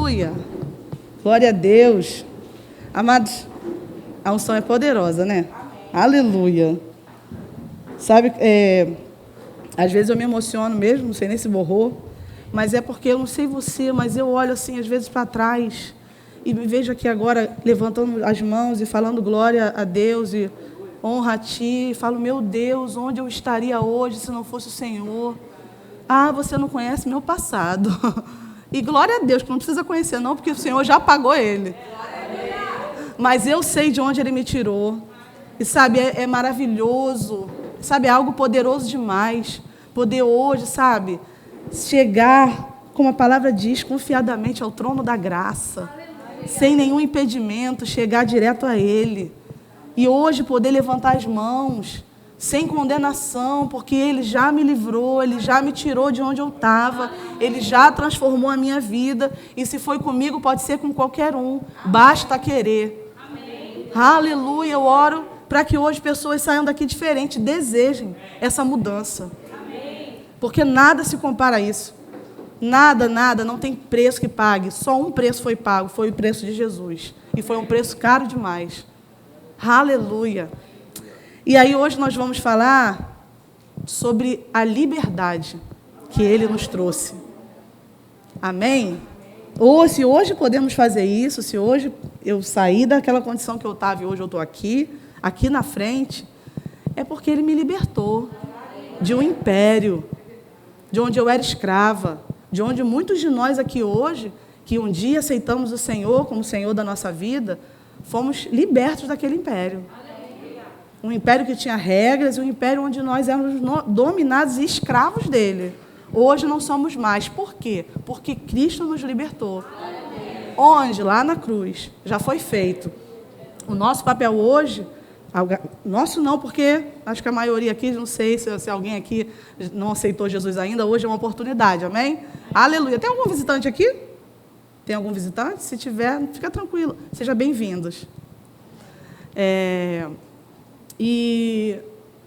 Aleluia. Glória a Deus. Amados, a unção é poderosa, né? Aleluia. Sabe, às vezes eu me emociono mesmo, não sei nem se borrou, mas é porque eu não sei você, mas eu olho assim, às vezes para trás, e me vejo aqui agora levantando as mãos e falando glória a Deus e honra a Ti, e falo, meu Deus, onde eu estaria hoje se não fosse o Senhor? Ah, você não conhece meu passado. E glória a Deus, que não precisa conhecer não, porque o Senhor já pagou ele. Mas eu sei de onde Ele me tirou. E sabe, é maravilhoso. Sabe, é algo poderoso demais. Poder hoje, sabe, chegar, como a palavra diz, confiadamente ao trono da graça. Sem nenhum impedimento, chegar direto a Ele. E hoje poder levantar as mãos, sem condenação, porque Ele já me livrou, Ele já me tirou de onde eu estava, Ele já transformou a minha vida, e se foi comigo, pode ser com qualquer um, basta querer. Amém. Aleluia, eu oro para que hoje pessoas saiam daqui diferentes, desejem essa mudança. Amém. Porque nada se compara a isso, nada, não tem preço que pague, só um preço foi pago, foi o preço de Jesus, e foi um preço caro demais. Aleluia. E aí hoje nós vamos falar sobre a liberdade que Ele nos trouxe. Amém? Ou se hoje podemos fazer isso, se hoje eu sair daquela condição que eu estava e hoje eu estou aqui na frente, é porque Ele me libertou de um império, de onde eu era escrava, de onde muitos de nós aqui hoje, que um dia aceitamos o Senhor como Senhor da nossa vida, fomos libertos daquele império. Um império que tinha regras, um império onde nós éramos dominados e escravos dele. Hoje não somos mais. Por quê? Porque Cristo nos libertou. Onde? Lá na cruz. Já foi feito. O nosso papel hoje, nosso não, porque acho que a maioria aqui, não sei se alguém aqui não aceitou Jesus ainda, hoje é uma oportunidade, amém? Aleluia. Tem algum visitante aqui? Tem algum visitante? Se tiver, fica tranquilo. Sejam bem-vindos. E,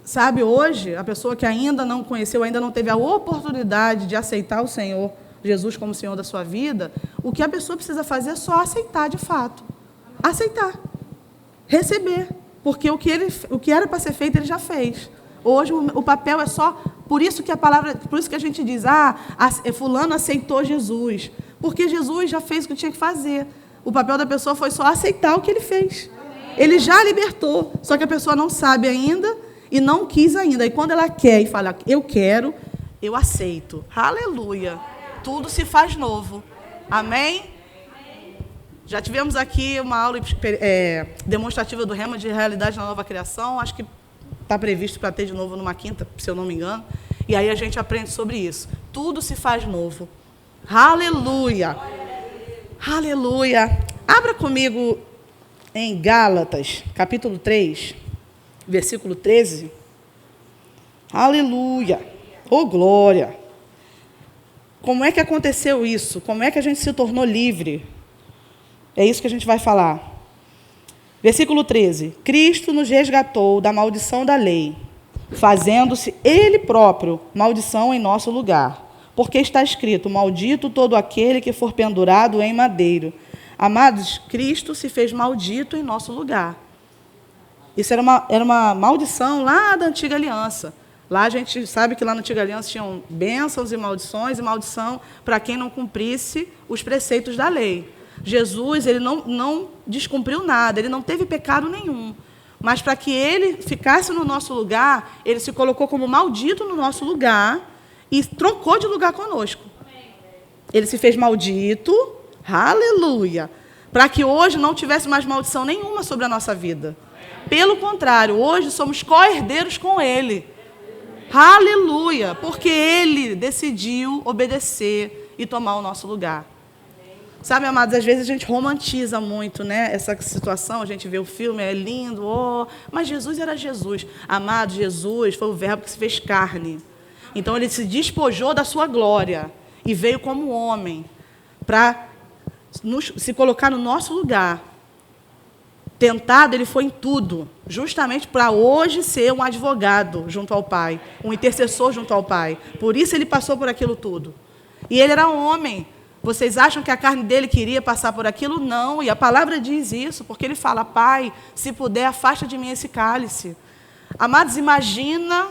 sabe, hoje, a pessoa que ainda não conheceu, ainda não teve a oportunidade de aceitar o Senhor Jesus como Senhor da sua vida, o que a pessoa precisa fazer é só aceitar de fato. Aceitar. Receber. Porque o que era para ser feito, Ele já fez. Hoje, o papel é só... Por isso que a gente diz, fulano aceitou Jesus. Porque Jesus já fez o que tinha que fazer. O papel da pessoa foi só aceitar o que Ele fez. Ele já libertou, só que a pessoa não sabe ainda e não quis ainda. E quando ela quer e fala, eu quero, eu aceito. Aleluia. Tudo se faz novo. Amém? Já tivemos aqui uma aula demonstrativa do Rema de Realidade na Nova Criação. Acho que está previsto para ter de novo numa quinta, se eu não me engano. E aí a gente aprende sobre isso. Tudo se faz novo. Aleluia. Aleluia. Abra comigo em Gálatas, capítulo 3, versículo 13. Aleluia. Oh, glória. Como é que aconteceu isso? Como é que a gente se tornou livre? É isso que a gente vai falar. Versículo 13. Cristo nos resgatou da maldição da lei, fazendo-se Ele próprio maldição em nosso lugar. Porque está escrito, maldito todo aquele que for pendurado em madeiro. Amados, Cristo se fez maldito em nosso lugar. Isso era uma maldição lá da Antiga Aliança. Lá a gente sabe que lá na Antiga Aliança tinham bênçãos e maldição para quem não cumprisse os preceitos da lei. Jesus, Ele não descumpriu nada, Ele não teve pecado nenhum. Mas para que Ele ficasse no nosso lugar, Ele se colocou como maldito no nosso lugar e trocou de lugar conosco. Ele se fez maldito, aleluia, para que hoje não tivesse mais maldição nenhuma sobre a nossa vida. Pelo contrário, hoje somos co-herdeiros com Ele. Aleluia, porque Ele decidiu obedecer e tomar o nosso lugar. Sabe, amados, às vezes a gente romantiza muito, né, essa situação, a gente vê o filme, é lindo, mas Jesus era Jesus. Amado, Jesus foi o verbo que se fez carne. Então, Ele se despojou da sua glória e veio como homem para se colocar no nosso lugar. Tentado, Ele foi em tudo, justamente para hoje ser um advogado junto ao Pai, um intercessor junto ao Pai. Por isso Ele passou por aquilo tudo. E Ele era homem, Vocês acham que a carne dele queria passar por aquilo? Não. E a palavra diz isso, porque ele fala, Pai, se puder, afasta de mim esse cálice. Amados, imagina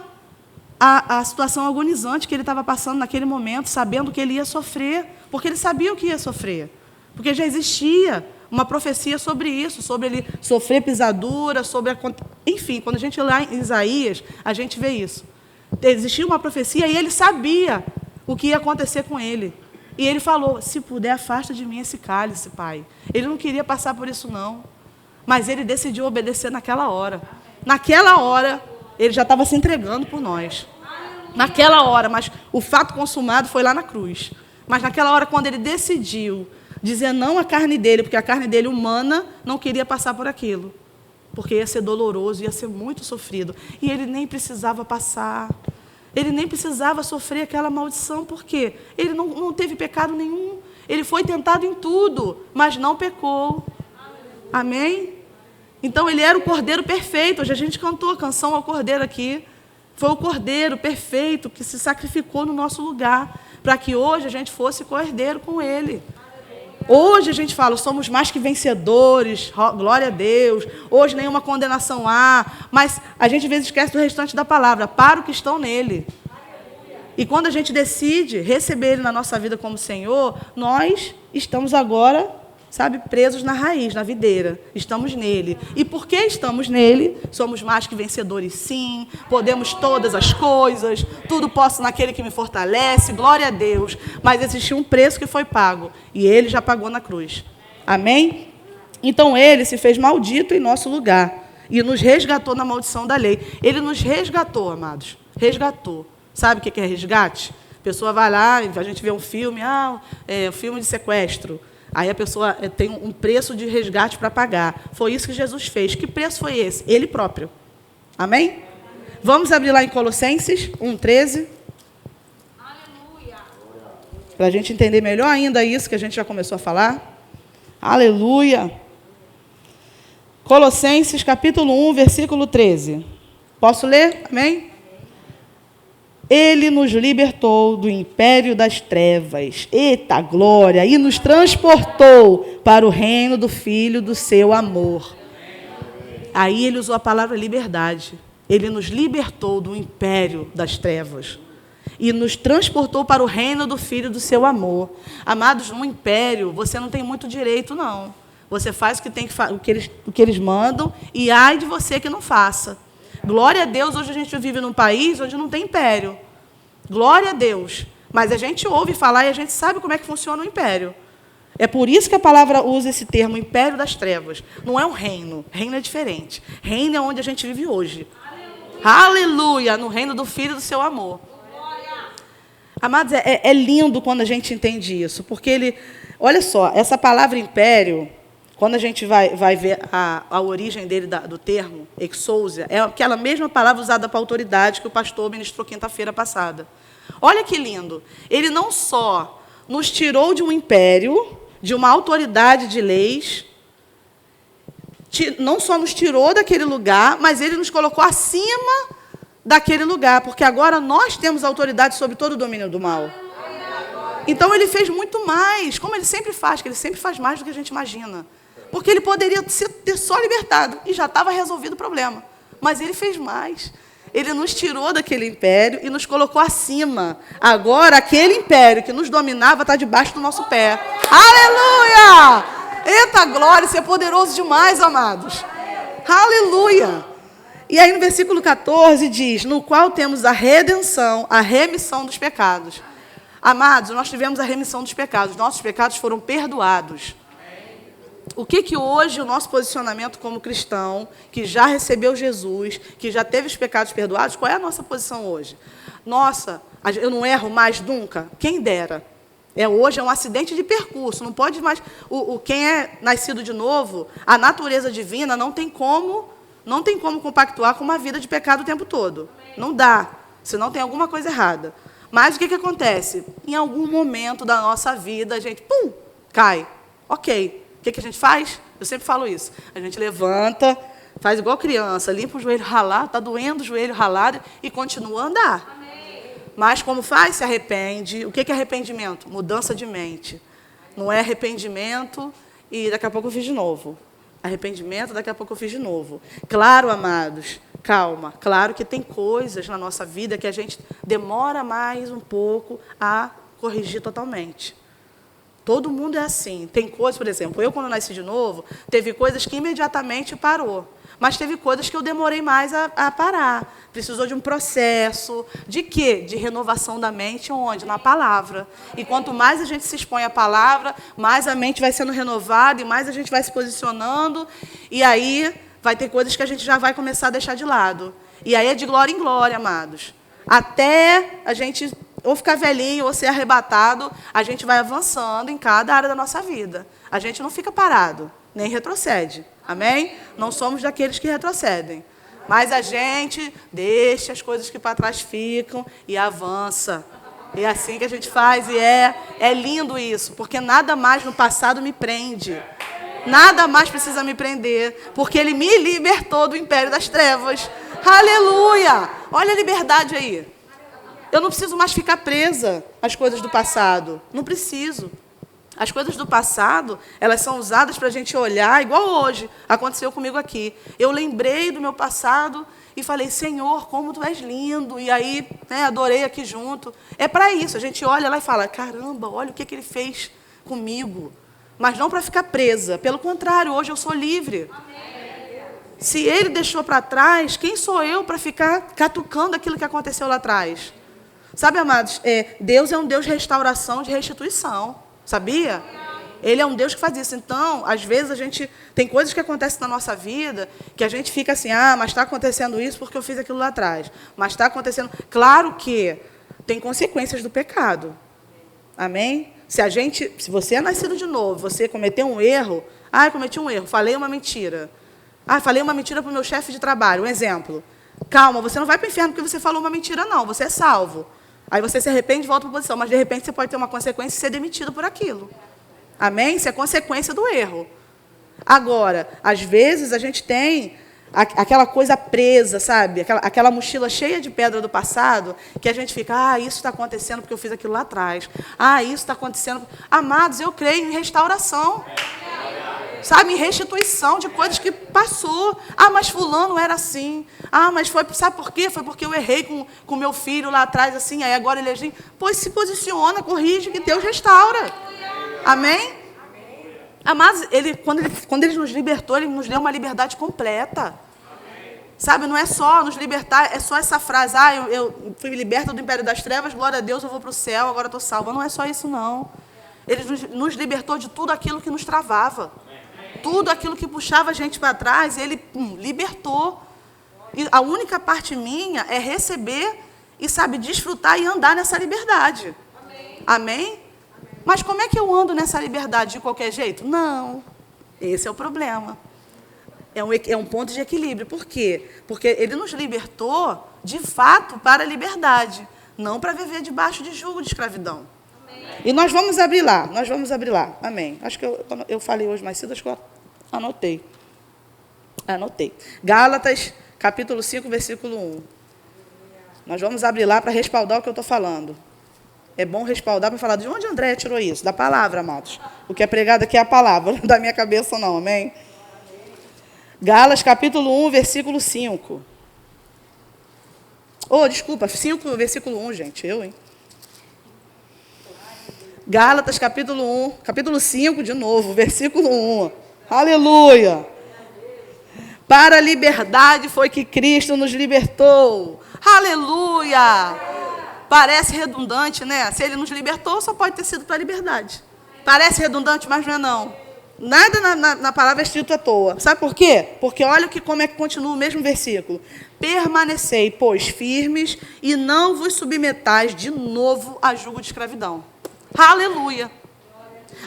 a situação agonizante que ele estava passando naquele momento, sabendo que ele ia sofrer, porque ele sabia o que ia sofrer. Porque já existia uma profecia sobre isso, sobre ele sofrer pisadura, enfim, quando a gente lê em Isaías, a gente vê isso. Existia uma profecia e ele sabia o que ia acontecer com ele. E ele falou, se puder, afasta de mim esse cálice, Pai. Ele não queria passar por isso, não. Mas ele decidiu obedecer naquela hora. Naquela hora, ele já estava se entregando por nós. Naquela hora, mas o fato consumado foi lá na cruz. Mas naquela hora, quando ele decidiu dizer não à carne dele, porque a carne dele humana não queria passar por aquilo. Porque ia ser doloroso, ia ser muito sofrido. E ele nem precisava passar. Ele nem precisava sofrer aquela maldição, porque ele não teve pecado nenhum. Ele foi tentado em tudo, mas não pecou. Amém? Então, ele era o Cordeiro perfeito. Hoje a gente cantou a canção ao Cordeiro aqui. Foi o Cordeiro perfeito que se sacrificou no nosso lugar, para que hoje a gente fosse cordeiro com ele. Hoje a gente fala, somos mais que vencedores, glória a Deus. Hoje nenhuma condenação há, mas a gente às vezes esquece do restante da palavra, para o que estão nele. E quando a gente decide receber ele na nossa vida como Senhor, nós estamos agora, presos na raiz, na videira. Estamos nele. E porque estamos nele, somos mais que vencedores, sim. Podemos todas as coisas. Tudo posso naquele que me fortalece. Glória a Deus. Mas existiu um preço que foi pago. E ele já pagou na cruz. Amém? Então, ele se fez maldito em nosso lugar. E nos resgatou na maldição da lei. Ele nos resgatou, amados. Resgatou. Sabe o que é resgate? A pessoa vai lá, a gente vê um filme, um filme de sequestro. Aí a pessoa tem um preço de resgate para pagar. Foi isso que Jesus fez. Que preço foi esse? Ele próprio. Amém? Vamos abrir lá em Colossenses 1:13. Aleluia. Para a gente entender melhor ainda isso que a gente já começou a falar. Aleluia. Colossenses capítulo 1, versículo 13. Posso ler? Amém? Ele nos libertou do império das trevas, eita glória, e nos transportou para o reino do Filho do seu amor. Aí ele usou a palavra liberdade. Ele nos libertou do império das trevas e nos transportou para o reino do Filho do seu amor. Amados, no império você não tem muito direito, não. Você faz o que eles mandam e ai de você que não faça. Glória a Deus, hoje a gente vive num país onde não tem império. Glória a Deus. Mas a gente ouve falar e a gente sabe como é que funciona o império. É por isso que a palavra usa esse termo, império das trevas. Não é um reino. Reino é diferente. Reino é onde a gente vive hoje. Aleluia! No reino do Filho do seu amor. Amados, é lindo quando a gente entende isso. Porque olha só, essa palavra império, quando a gente vai ver a origem dele, do termo, exousia, é aquela mesma palavra usada para autoridade que o pastor ministrou quinta-feira passada. Olha que lindo. Ele não só nos tirou de um império, de uma autoridade de leis, não só nos tirou daquele lugar, mas ele nos colocou acima daquele lugar, porque agora nós temos autoridade sobre todo o domínio do mal. Então, ele fez muito mais, como ele sempre faz, que ele sempre faz mais do que a gente imagina. Porque ele poderia ter só libertado e já estava resolvido o problema. Mas ele fez mais. Ele nos tirou daquele império e nos colocou acima. Agora, aquele império que nos dominava está debaixo do nosso pé. Aleluia! Eita glória, isso é poderoso demais, amados. Aleluia! E aí no versículo 14 diz, no qual temos a redenção, a remissão dos pecados. Amados, nós tivemos a remissão dos pecados. Nossos pecados foram perdoados. O que hoje o nosso posicionamento como cristão, que já recebeu Jesus, que já teve os pecados perdoados, qual é a nossa posição hoje? Nossa, eu não erro mais nunca? Quem dera. Hoje é um acidente de percurso, não pode mais... Quem é nascido de novo, a natureza divina não tem como compactuar com uma vida de pecado o tempo todo. Não dá, senão tem alguma coisa errada. Mas o que acontece? Em algum momento da nossa vida, a gente, cai. Ok. O que a gente faz? Eu sempre falo isso. A gente levanta, faz igual criança, limpa o joelho ralado, está doendo o joelho ralado e continua a andar. Amém. Mas como faz? Se arrepende. O que é arrependimento? Mudança de mente. Não é arrependimento e daqui a pouco eu fiz de novo. Arrependimento, daqui a pouco eu fiz de novo. Claro, amados, calma. Claro que tem coisas na nossa vida que a gente demora mais um pouco a corrigir totalmente. Todo mundo é assim. Tem coisas, por exemplo, eu quando nasci de novo, teve coisas que imediatamente parou. Mas teve coisas que eu demorei mais a parar. Precisou de um processo. De quê? De renovação da mente, onde? Na palavra. E quanto mais a gente se expõe à palavra, mais a mente vai sendo renovada e mais a gente vai se posicionando. E aí vai ter coisas que a gente já vai começar a deixar de lado. E aí é de glória em glória, amados. Até a gente ou ficar velhinho ou ser arrebatado, a gente vai avançando em cada área da nossa vida. A gente não fica parado, nem retrocede. Amém? Não somos daqueles que retrocedem. Mas a gente deixa as coisas que para trás ficam e avança. E é assim que a gente faz. E é lindo isso, porque nada mais no passado me prende. Nada mais precisa me prender, porque Ele me libertou do império das trevas. Aleluia! Olha a liberdade aí. Eu não preciso mais ficar presa às coisas do passado. Não preciso. As coisas do passado, elas são usadas para a gente olhar, igual hoje, aconteceu comigo aqui. Eu lembrei do meu passado e falei, Senhor, como Tu és lindo. E aí, adorei aqui junto. É para isso, a gente olha lá e fala, caramba, olha o que Ele fez comigo. Mas não para ficar presa. Pelo contrário, hoje eu sou livre. Se Ele deixou para trás, quem sou eu para ficar catucando aquilo que aconteceu lá atrás? Sabe, amados, Deus é um Deus de restauração, de restituição. Sabia? Ele é um Deus que faz isso. Então, às vezes, tem coisas que acontecem na nossa vida que a gente fica assim, mas está acontecendo isso porque eu fiz aquilo lá atrás. Mas está acontecendo... Claro que tem consequências do pecado. Amém? Se você é nascido de novo, você cometeu um erro... eu cometi um erro, falei uma mentira. Falei uma mentira para o meu chefe de trabalho. Um exemplo. Calma, você não vai para o inferno porque você falou uma mentira, não. Você é salvo. Aí você se arrepende e volta para a posição. Mas, de repente, você pode ter uma consequência e ser demitido por aquilo. Amém? Isso é consequência do erro. Agora, às vezes, a gente tem aquela coisa presa, sabe? Aquela mochila cheia de pedra do passado, que a gente fica, isso está acontecendo porque eu fiz aquilo lá atrás. Isso está acontecendo... Amados, eu creio em restauração. Sabe, em restituição de coisas que passou. Mas fulano era assim. Mas foi, sabe por quê? Foi porque eu errei com meu filho lá atrás, assim, aí agora ele é assim. Pois se posiciona, corrige, que Deus restaura. Amém? Amados, quando ele nos libertou, Ele nos deu uma liberdade completa. Sabe, não é só nos libertar, é só essa frase, eu fui liberta do império das trevas, glória a Deus, eu vou para o céu, agora estou salva. Não é só isso, não. Ele nos libertou de tudo aquilo que nos travava. Tudo aquilo que puxava a gente para trás, Ele libertou. E a única parte minha é receber e, sabe, desfrutar e andar nessa liberdade. Amém? Mas como é que eu ando nessa liberdade de qualquer jeito? Não. Esse é o problema. É um ponto de equilíbrio. Por quê? Porque Ele nos libertou, de fato, para a liberdade. Não para viver debaixo de jugo de escravidão. E nós vamos abrir lá. Amém. Acho que eu falei hoje mais cedo, acho que eu anotei. Gálatas, capítulo 5, versículo 1. Nós vamos abrir lá para respaldar o que eu estou falando. É bom respaldar para falar de onde André tirou isso? Da palavra, amados. O que é pregado aqui é a palavra, não da minha cabeça não, amém? Gálatas, capítulo 1, versículo 5. Desculpa, 5, versículo 1, gente. Hein? Gálatas, capítulo 5, de novo, versículo 1. Aleluia! Para a liberdade foi que Cristo nos libertou. Aleluia! Parece redundante, né? Se Ele nos libertou, só pode ter sido para a liberdade. Parece redundante, mas não é não. Nada na palavra é escrito à toa. Sabe por quê? Porque olha como é que continua o mesmo versículo. Permanecei, pois, firmes e não vos submetais de novo a jugo de escravidão. Aleluia!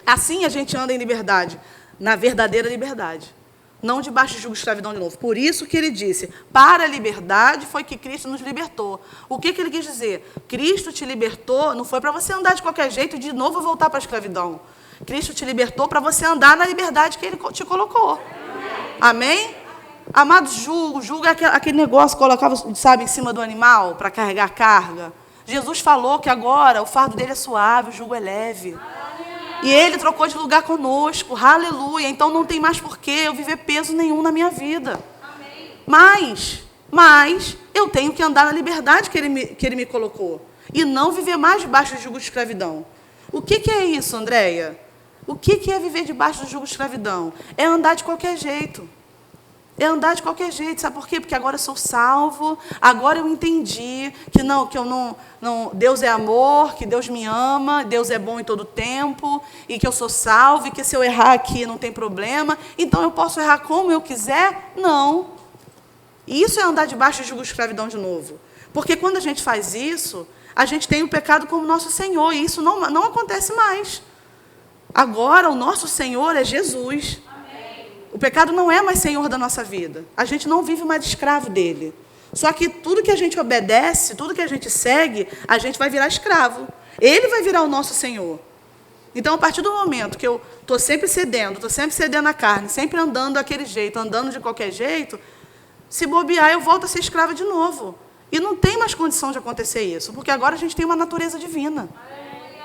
Assim a gente anda em liberdade, na verdadeira liberdade. Não debaixo de jugo de escravidão de novo. Por isso que Ele disse, para a liberdade foi que Cristo nos libertou. O que Ele quis dizer? Cristo te libertou, não foi para você andar de qualquer jeito e de novo voltar para a escravidão. Cristo te libertou para você andar na liberdade que Ele te colocou. Amém? Amados, jugo é aquele negócio que colocava, sabe, em cima do animal para carregar carga. Jesus falou que agora o fardo dele é suave, o jugo é leve. E Ele trocou de lugar conosco, aleluia. Então não tem mais porquê eu viver peso nenhum na minha vida. Mas eu tenho que andar na liberdade que Ele me colocou. E não viver mais debaixo de jugo de escravidão. O que é isso, Andréia? O que é viver debaixo do jugo de escravidão? É andar de qualquer jeito. É andar de qualquer jeito, sabe por quê? Porque agora eu sou salvo, agora eu entendi que eu não, Deus é amor, que Deus me ama, Deus é bom em todo tempo, e que eu sou salvo, e que se eu errar aqui não tem problema, então eu posso errar como eu quiser? Não. E isso é andar debaixo de jugo de escravidão de novo. Porque quando a gente faz isso, a gente tem o pecado como nosso Senhor, e isso não acontece mais. Agora o nosso Senhor é Jesus. O pecado não é mais senhor da nossa vida. A gente não vive mais escravo dele. Só que tudo que a gente obedece, tudo que a gente segue, a gente vai virar escravo. Ele vai virar o nosso senhor. Então, a partir do momento que eu estou sempre cedendo a carne, sempre andando daquele jeito, andando de qualquer jeito, se bobear, eu volto a ser escrava de novo. E não tem mais condição de acontecer isso, porque agora a gente tem uma natureza divina.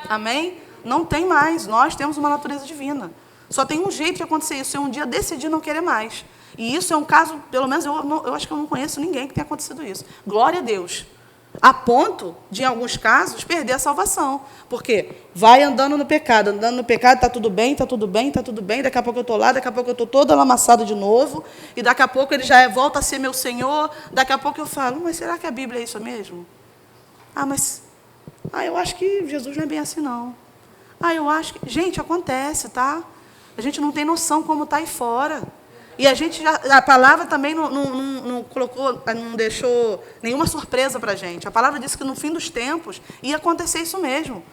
Amém? Não tem mais. Nós temos uma natureza divina. Só tem um jeito de acontecer isso, se eu um dia decidir não querer mais. E isso é um caso, pelo menos eu acho que eu não conheço ninguém que tenha acontecido isso. Glória a Deus. A ponto de, em alguns casos, perder a salvação. Porque vai andando no pecado, está tudo bem, daqui a pouco eu estou lá, daqui a pouco eu estou toda lamaçada de novo, e daqui a pouco ele já volta a ser meu Senhor, daqui a pouco eu falo, mas será que a Bíblia é isso mesmo? Eu acho que Jesus não é bem assim, não. Eu acho que... Gente, acontece, tá? A gente não tem noção como está aí fora. E a palavra também não deixou nenhuma surpresa para a gente. A palavra disse que no fim dos tempos ia acontecer isso mesmo.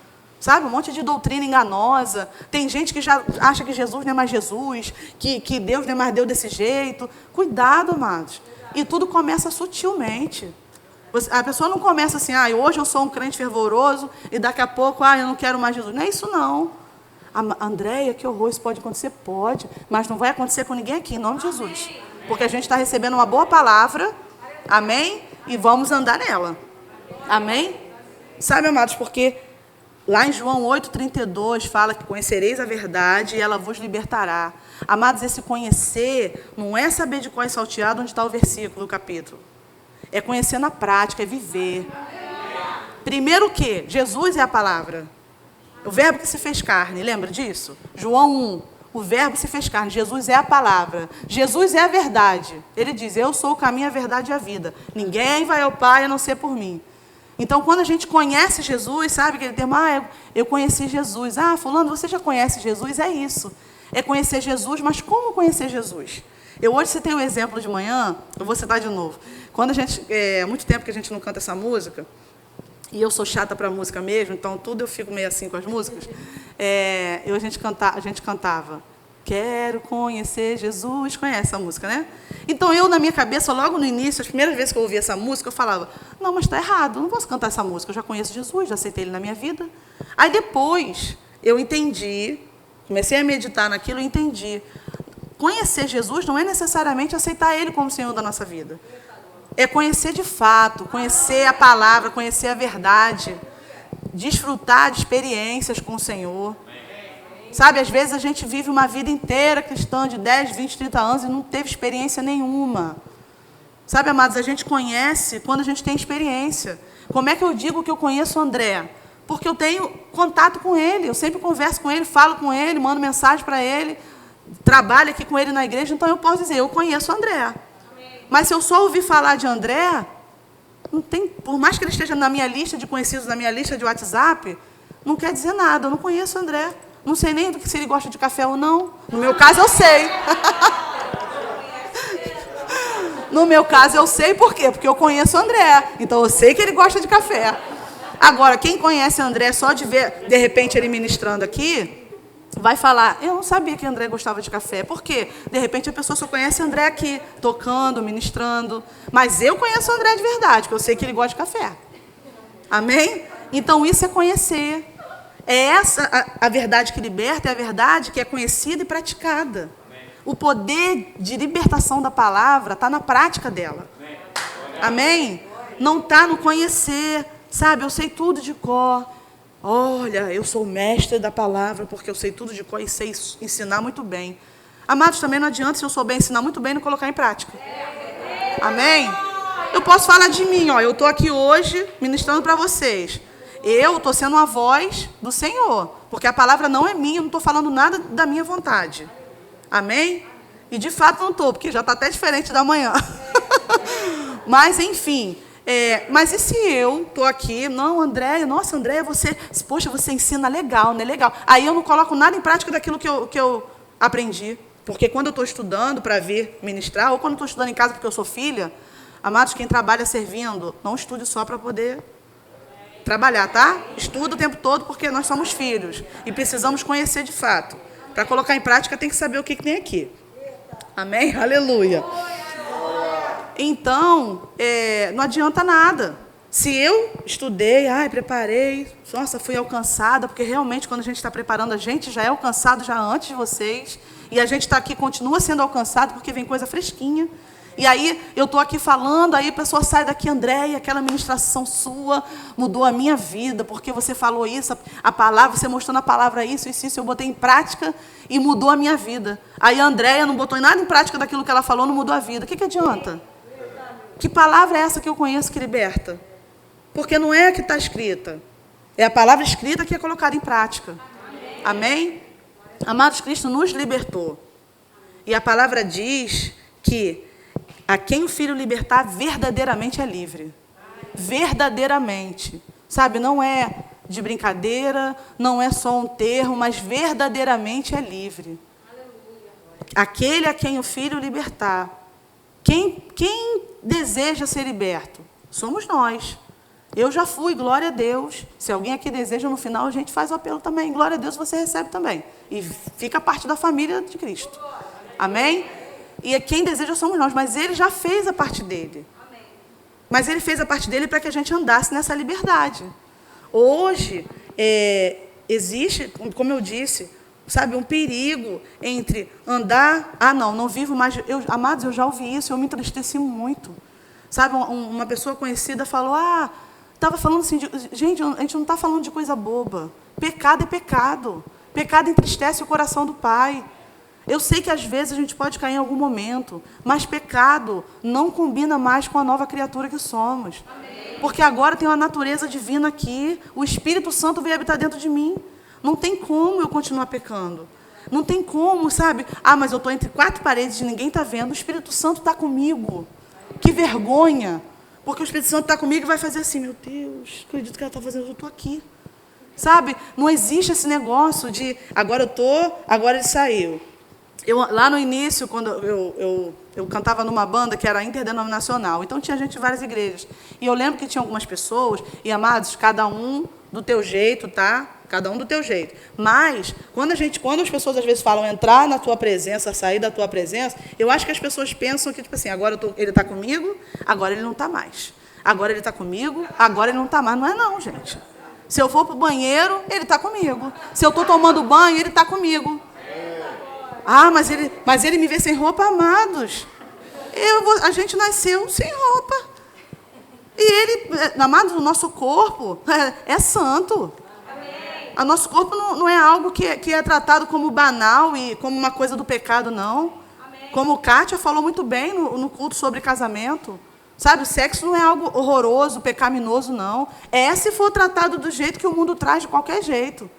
Sabe? Um monte de doutrina enganosa. Tem gente que já acha que Jesus não é mais Jesus, que Deus não é mais Deus desse jeito. Cuidado, amados. E tudo começa sutilmente. A pessoa não começa assim, hoje eu sou um crente fervoroso, e daqui a pouco, eu não quero mais Jesus. Não é isso, não. Andréia, que horror, isso pode acontecer? Pode, mas não vai acontecer com ninguém aqui, em nome de Jesus. Porque a gente está recebendo uma boa palavra, amém? E vamos andar nela, amém? Sabe, amados, porque lá em João 8,32 fala que conhecereis a verdade e ela vos libertará. Amados, esse conhecer não é saber de qual é salteado onde está o versículo, o capítulo. É conhecer na prática, é viver. Primeiro o quê? Jesus é a palavra. O verbo que se fez carne, lembra disso? João 1, o verbo se fez carne, Jesus é a palavra. Jesus é a verdade. Ele diz, eu sou o caminho, a verdade e a vida. Ninguém vai ao Pai a não ser por mim. Então, quando a gente conhece Jesus, sabe aquele termo, eu conheci Jesus. Fulano, você já conhece Jesus? É isso. É conhecer Jesus, mas como conhecer Jesus? Eu hoje citei um exemplo de manhã, eu vou citar de novo. Quando há muito tempo que a gente não canta essa música, e eu sou chata para música mesmo, então tudo eu fico meio assim com as músicas, a gente cantava, quero conhecer Jesus, conhece essa música, né? Então eu, na minha cabeça, logo no início, as primeiras vezes que eu ouvia essa música, eu falava, não, mas está errado, eu não posso cantar essa música, eu já conheço Jesus, já aceitei Ele na minha vida. Aí depois eu entendi, comecei a meditar naquilo e entendi, conhecer Jesus não é necessariamente aceitar Ele como Senhor da nossa vida. É conhecer de fato, conhecer a palavra, conhecer a verdade, desfrutar de experiências com o Senhor. Sabe, às vezes a gente vive uma vida inteira cristã de 10, 20, 30 anos e não teve experiência nenhuma. Sabe, amados, a gente conhece quando a gente tem experiência. Como é que eu digo que eu conheço o André? Porque eu tenho contato com ele, eu sempre converso com ele, falo com ele, mando mensagem para ele, trabalho aqui com ele na igreja, então eu posso dizer, eu conheço o André. Mas se eu só ouvir falar de André, não tem, por mais que ele esteja na minha lista de conhecidos, na minha lista de WhatsApp, não quer dizer nada, eu não conheço o André. Não sei nem se ele gosta de café ou não. No meu caso, eu sei. No meu caso, eu sei por quê? Porque eu conheço o André. Então, eu sei que ele gosta de café. Agora, quem conhece o André só de ver, de repente, ele ministrando aqui, vai falar, eu não sabia que o André gostava de café. Por quê? De repente, a pessoa só conhece o André aqui, tocando, ministrando. Mas eu conheço o André de verdade, porque eu sei que ele gosta de café. Amém? Então, isso é conhecer. É essa a verdade que liberta, é a verdade que é conhecida e praticada. O poder de libertação da palavra está na prática dela. Amém? Não está no conhecer, sabe? Eu sei tudo de cor. olha, eu sou mestre da palavra, porque eu sei tudo de cor e sei ensinar muito bem. Amados, também não adianta se eu souber ensinar muito bem e não colocar em prática. Amém? Eu posso falar de mim, ó, eu estou aqui hoje ministrando para vocês. Eu estou sendo a voz do Senhor, porque a palavra não é minha, eu não estou falando nada da minha vontade. Amém? E de fato não estou, porque já está até diferente da manhã. Mas, enfim, mas e se eu estou aqui, não, Andréia, nossa, Andréia, poxa, você ensina legal, né? Legal. Aí eu não coloco nada em prática daquilo que eu aprendi. Porque quando eu estou estudando para vir ministrar, ou quando estou estudando em casa porque eu sou filha, amados, quem trabalha servindo, não estude só para poder trabalhar, tá? Estuda o tempo todo porque nós somos filhos e precisamos conhecer de fato. Para colocar em prática tem que saber o que tem aqui. Amém? Aleluia. Então, não adianta nada. Se eu estudei, preparei, nossa, fui alcançada, porque realmente quando a gente está preparando, a gente já é alcançado já antes de vocês, e a gente está aqui, continua sendo alcançado, porque vem coisa fresquinha. E aí, eu estou aqui falando, aí a pessoa sai daqui, Andréia, aquela ministração sua mudou a minha vida, porque você falou isso, a palavra, você mostrou na palavra isso, eu botei em prática e mudou a minha vida. Aí a Andréia não botou nada em prática daquilo que ela falou, não mudou a vida. O que adianta? Que palavra é essa que eu conheço que liberta? Porque não é a que está escrita. É a palavra escrita que é colocada em prática. Amém? Amados, Cristo nos libertou. E a palavra diz que a quem o Filho libertar verdadeiramente é livre. Verdadeiramente. Sabe, não é de brincadeira, não é só um termo, mas verdadeiramente é livre. Aquele a quem o Filho libertar. Quem deseja ser liberto? Somos nós. Eu já fui, glória a Deus. Se alguém aqui deseja, no final a gente faz o apelo também. Glória a Deus, você recebe também. E fica parte da família de Cristo. Amém? E quem deseja somos nós, mas Ele já fez a parte dele. Mas Ele fez a parte dele para que a gente andasse nessa liberdade. Hoje, existe, como eu disse, sabe, um perigo entre andar... não vivo mais... Amados, eu já ouvi isso, eu me entristeci muito. Sabe, uma pessoa conhecida falou, estava falando assim, gente, a gente não está falando de coisa boba. Pecado é pecado. Pecado entristece o coração do Pai. Eu sei que às vezes a gente pode cair em algum momento, mas pecado não combina mais com a nova criatura que somos. Porque agora tem uma natureza divina aqui, o Espírito Santo veio habitar dentro de mim. Não tem como eu continuar pecando. Não tem como, sabe? Mas eu estou entre quatro paredes e ninguém está vendo. O Espírito Santo está comigo. Que vergonha. Porque o Espírito Santo está comigo e vai fazer assim, meu Deus, acredito que ela está fazendo, eu estou aqui. Sabe? Não existe esse negócio de, agora eu estou, agora ele saiu. Lá no início, quando eu cantava numa banda que era interdenominacional, então tinha gente de várias igrejas. E eu lembro que tinha algumas pessoas, e amados, cada um do teu jeito, tá? Cada um do teu jeito. Mas, quando as pessoas às vezes falam entrar na tua presença, sair da tua presença, eu acho que as pessoas pensam que, tipo assim, agora ele está comigo, agora ele não está mais. Agora ele está comigo, agora ele não está mais. Não é não, gente. Se eu for para o banheiro, ele está comigo. Se eu estou tomando banho, ele está comigo. Mas ele me vê sem roupa, amados. A gente nasceu sem roupa. E ele, amados, o nosso corpo é santo. O nosso corpo não é algo que é tratado como banal e como uma coisa do pecado, não. Como Kátia falou muito bem no culto sobre casamento. Sabe, o sexo não é algo horroroso, pecaminoso, não. Se for tratado do jeito que o mundo traz, de qualquer jeito.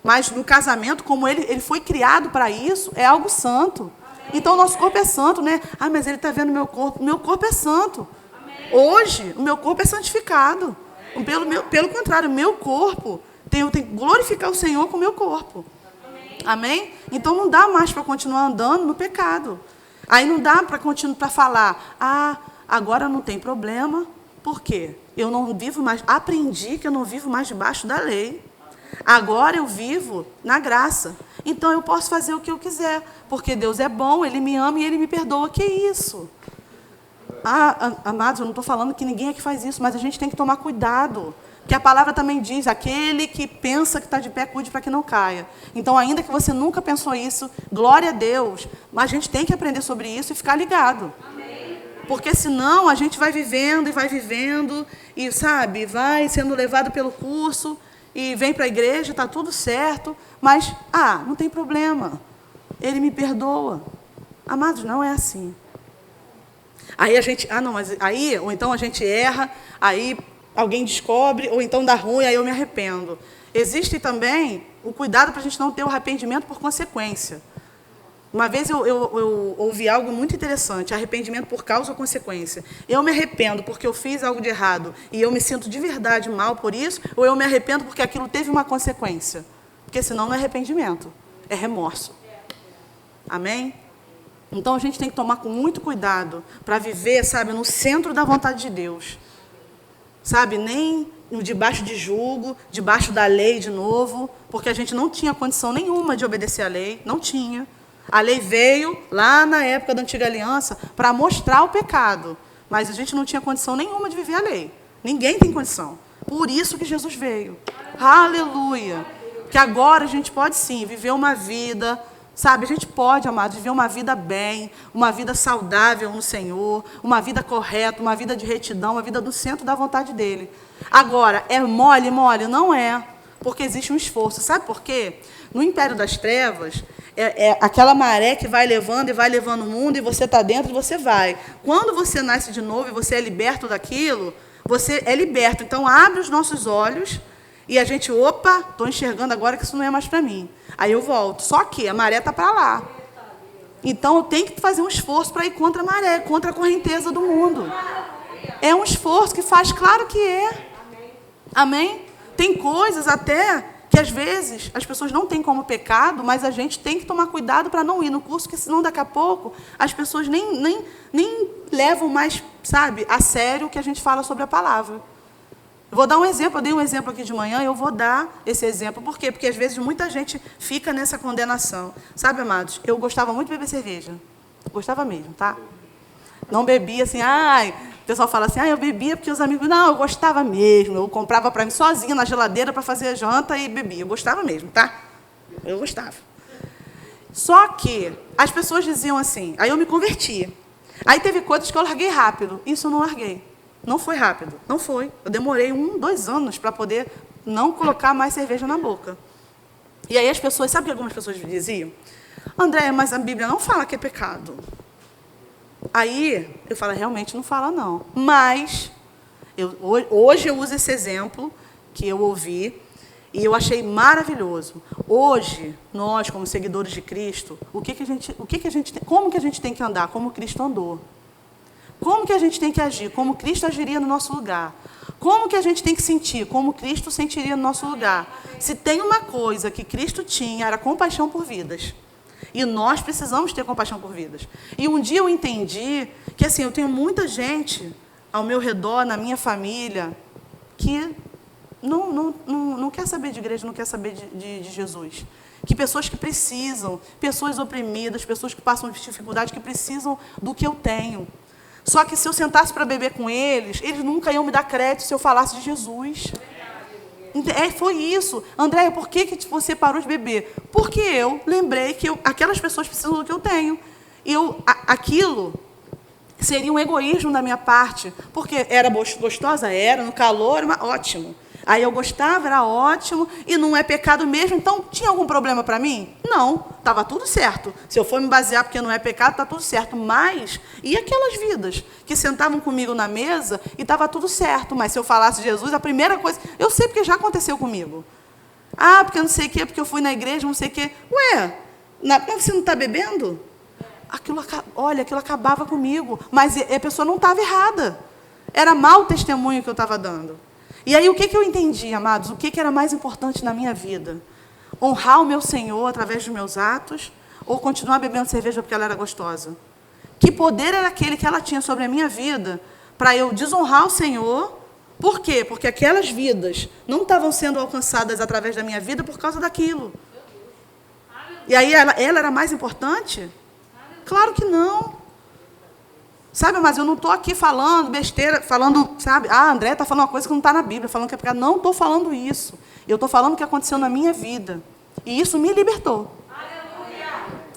Mas no casamento, como ele foi criado para isso, é algo santo. Então, o nosso corpo é santo, né? Mas ele está vendo meu corpo. Meu corpo é santo. Hoje, o meu corpo é santificado. Pelo contrário, o meu corpo, eu tenho que glorificar o Senhor com o meu corpo. Amém? Então, não dá mais para continuar andando no pecado. Aí não dá para continuar para falar, agora não tem problema. Por quê? Eu não vivo mais, aprendi que eu não vivo mais debaixo da lei. Agora eu vivo na graça. Então eu posso fazer o que eu quiser, porque Deus é bom, Ele me ama e Ele me perdoa. Que isso? Amados, eu não estou falando que ninguém é que faz isso, mas a gente tem que tomar cuidado. Que a palavra também diz, aquele que pensa que está de pé, cuide para que não caia. Então, ainda que você nunca pensou isso, glória a Deus, mas a gente tem que aprender sobre isso e ficar ligado. Porque senão a gente vai vivendo, e sabe, vai sendo levado pelo curso. e vem para a igreja, está tudo certo, mas, não tem problema, ele me perdoa. Amados, não é assim. Aí a gente, ou então a gente erra, aí alguém descobre, ou então dá ruim, aí eu me arrependo. Existe também o cuidado para a gente não ter o arrependimento por consequência. Uma vez eu ouvi algo muito interessante, arrependimento por causa ou consequência. Eu me arrependo porque eu fiz algo de errado e eu me sinto de verdade mal por isso, ou eu me arrependo porque aquilo teve uma consequência? Porque senão não é arrependimento, é remorso. Amém? Então a gente tem que tomar com muito cuidado para viver, sabe, no centro da vontade de Deus. Sabe, nem debaixo de julgo, debaixo da lei de novo, porque a gente não tinha condição nenhuma de obedecer à lei, não tinha. A lei veio lá na época da Antiga Aliança para mostrar o pecado, mas a gente não tinha condição nenhuma de viver a lei. Ninguém tem condição. Por isso que Jesus veio. Aleluia! Que agora a gente pode sim viver uma vida, sabe, a gente pode, amados, viver uma vida bem, uma vida saudável no Senhor, uma vida correta, uma vida de retidão, uma vida do centro da vontade dEle. Agora, é mole? Mole? Não é, porque existe um esforço. Sabe por quê? No Império das Trevas, é aquela maré que vai levando e vai levando o mundo, e você está dentro e você vai. Quando você nasce de novo e você é liberto daquilo, você é liberto. Então, abre os nossos olhos e a gente, estou enxergando agora que isso não é mais para mim. Aí eu volto. Só que a maré está para lá. Então, eu tenho que fazer um esforço para ir contra a maré, contra a correnteza do mundo. É um esforço que faz, claro que é. Amém? Tem coisas até que, às vezes, as pessoas não têm como pecado, mas a gente tem que tomar cuidado para não ir no curso, porque senão, daqui a pouco, as pessoas nem levam mais, sabe, a sério o que a gente fala sobre a palavra. Eu vou dar um exemplo, eu dei um exemplo aqui de manhã, eu vou dar esse exemplo. Por quê? Porque, às vezes, muita gente fica nessa condenação. Sabe, amados, eu gostava muito de beber cerveja. Gostava mesmo, tá? Não bebia assim, o pessoal fala assim, eu bebia porque os amigos... Não, eu gostava mesmo, eu comprava para mim sozinha na geladeira para fazer a janta e bebia. Eu gostava mesmo, tá? Eu gostava. Só que as pessoas diziam assim, aí eu me converti. Aí teve coisas que eu larguei rápido, isso eu não larguei. Não foi rápido, não foi. Eu demorei 2 anos para poder não colocar mais cerveja na boca. E aí as pessoas, sabe o que algumas pessoas diziam? André, mas a Bíblia não fala que é pecado. Aí eu falo, realmente não fala não. Mas, hoje eu uso esse exemplo que eu ouvi e eu achei maravilhoso. Hoje, nós, como seguidores de Cristo, como que a gente tem que andar? Como Cristo andou. Como que a gente tem que agir? Como Cristo agiria no nosso lugar. Como que a gente tem que sentir? Como Cristo sentiria no nosso lugar. Se tem uma coisa que Cristo tinha, era compaixão por vidas. E nós precisamos ter compaixão por vidas. E um dia eu entendi que, assim, eu tenho muita gente ao meu redor, na minha família, que não quer saber de igreja, não quer saber de Jesus. Que pessoas que precisam, pessoas oprimidas, pessoas que passam dificuldade, que precisam do que eu tenho. Só que se eu sentasse para beber com eles, eles nunca iam me dar crédito se eu falasse de Jesus. Foi isso. André, por que você parou de beber? Porque eu lembrei que aquelas pessoas precisam do que eu tenho. E aquilo seria um egoísmo da minha parte. Porque era gostosa? Era. No calor, ótimo. Aí eu gostava, era ótimo, e não é pecado mesmo, então tinha algum problema para mim? Não, estava tudo certo. Se eu for me basear porque não é pecado, está tudo certo. Mas, e aquelas vidas que sentavam comigo na mesa e estava tudo certo, mas se eu falasse de Jesus, a primeira coisa... Eu sei porque já aconteceu comigo. Porque não sei o quê, porque eu fui na igreja, não sei o quê. Mas você não está bebendo? Aquilo acabava comigo, mas a pessoa não estava errada. Era mau testemunho que eu estava dando. E aí, o que eu entendi, amados? O que era mais importante na minha vida? Honrar o meu Senhor através dos meus atos ou continuar bebendo cerveja porque ela era gostosa? Que poder era aquele que ela tinha sobre a minha vida para eu desonrar o Senhor? Por quê? Porque aquelas vidas não estavam sendo alcançadas através da minha vida por causa daquilo. E aí, ela era mais importante? Claro que não. Sabe, mas eu não estou aqui falando besteira, sabe, André está falando uma coisa que não está na Bíblia, falando que é pecado. Não estou falando isso. Eu estou falando o que aconteceu na minha vida. E isso me libertou. Aleluia.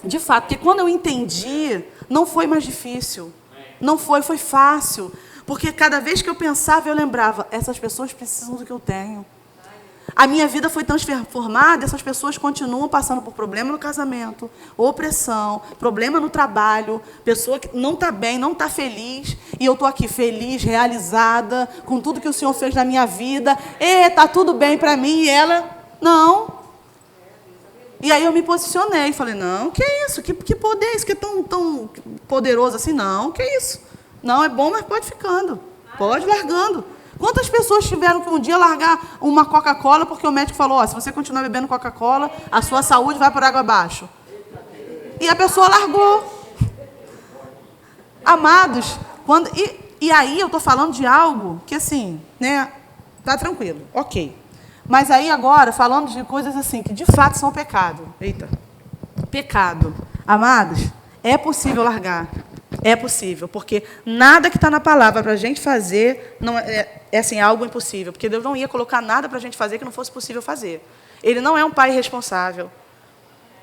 De fato, porque quando eu entendi, não foi mais difícil. Não foi fácil. Porque cada vez que eu pensava, eu lembrava, essas pessoas precisam do que eu tenho. A minha vida foi transformada, essas pessoas continuam passando por problema no casamento, opressão, problema no trabalho, pessoa que não está bem, não está feliz, e eu estou aqui feliz, realizada, com tudo que o Senhor fez na minha vida, e está tudo bem para mim, e ela, não. E aí eu me posicionei, falei, não, que isso, que poder é isso, que é tão poderoso assim? Não, que isso? Não, é bom, mas pode ficando, pode largando. Quantas pessoas tiveram que um dia largar uma Coca-Cola porque o médico falou, se você continuar bebendo Coca-Cola, a sua saúde vai por água abaixo. E a pessoa largou. Amados, e aí eu estou falando de algo que assim, né, tá tranquilo, ok. Mas aí agora, falando de coisas assim, que de fato são pecado. Eita. Pecado. Amados, é possível largar. É possível, porque nada que está na palavra para a gente fazer não é assim, algo impossível, porque Deus não ia colocar nada para a gente fazer que não fosse possível fazer. Ele não é um pai irresponsável.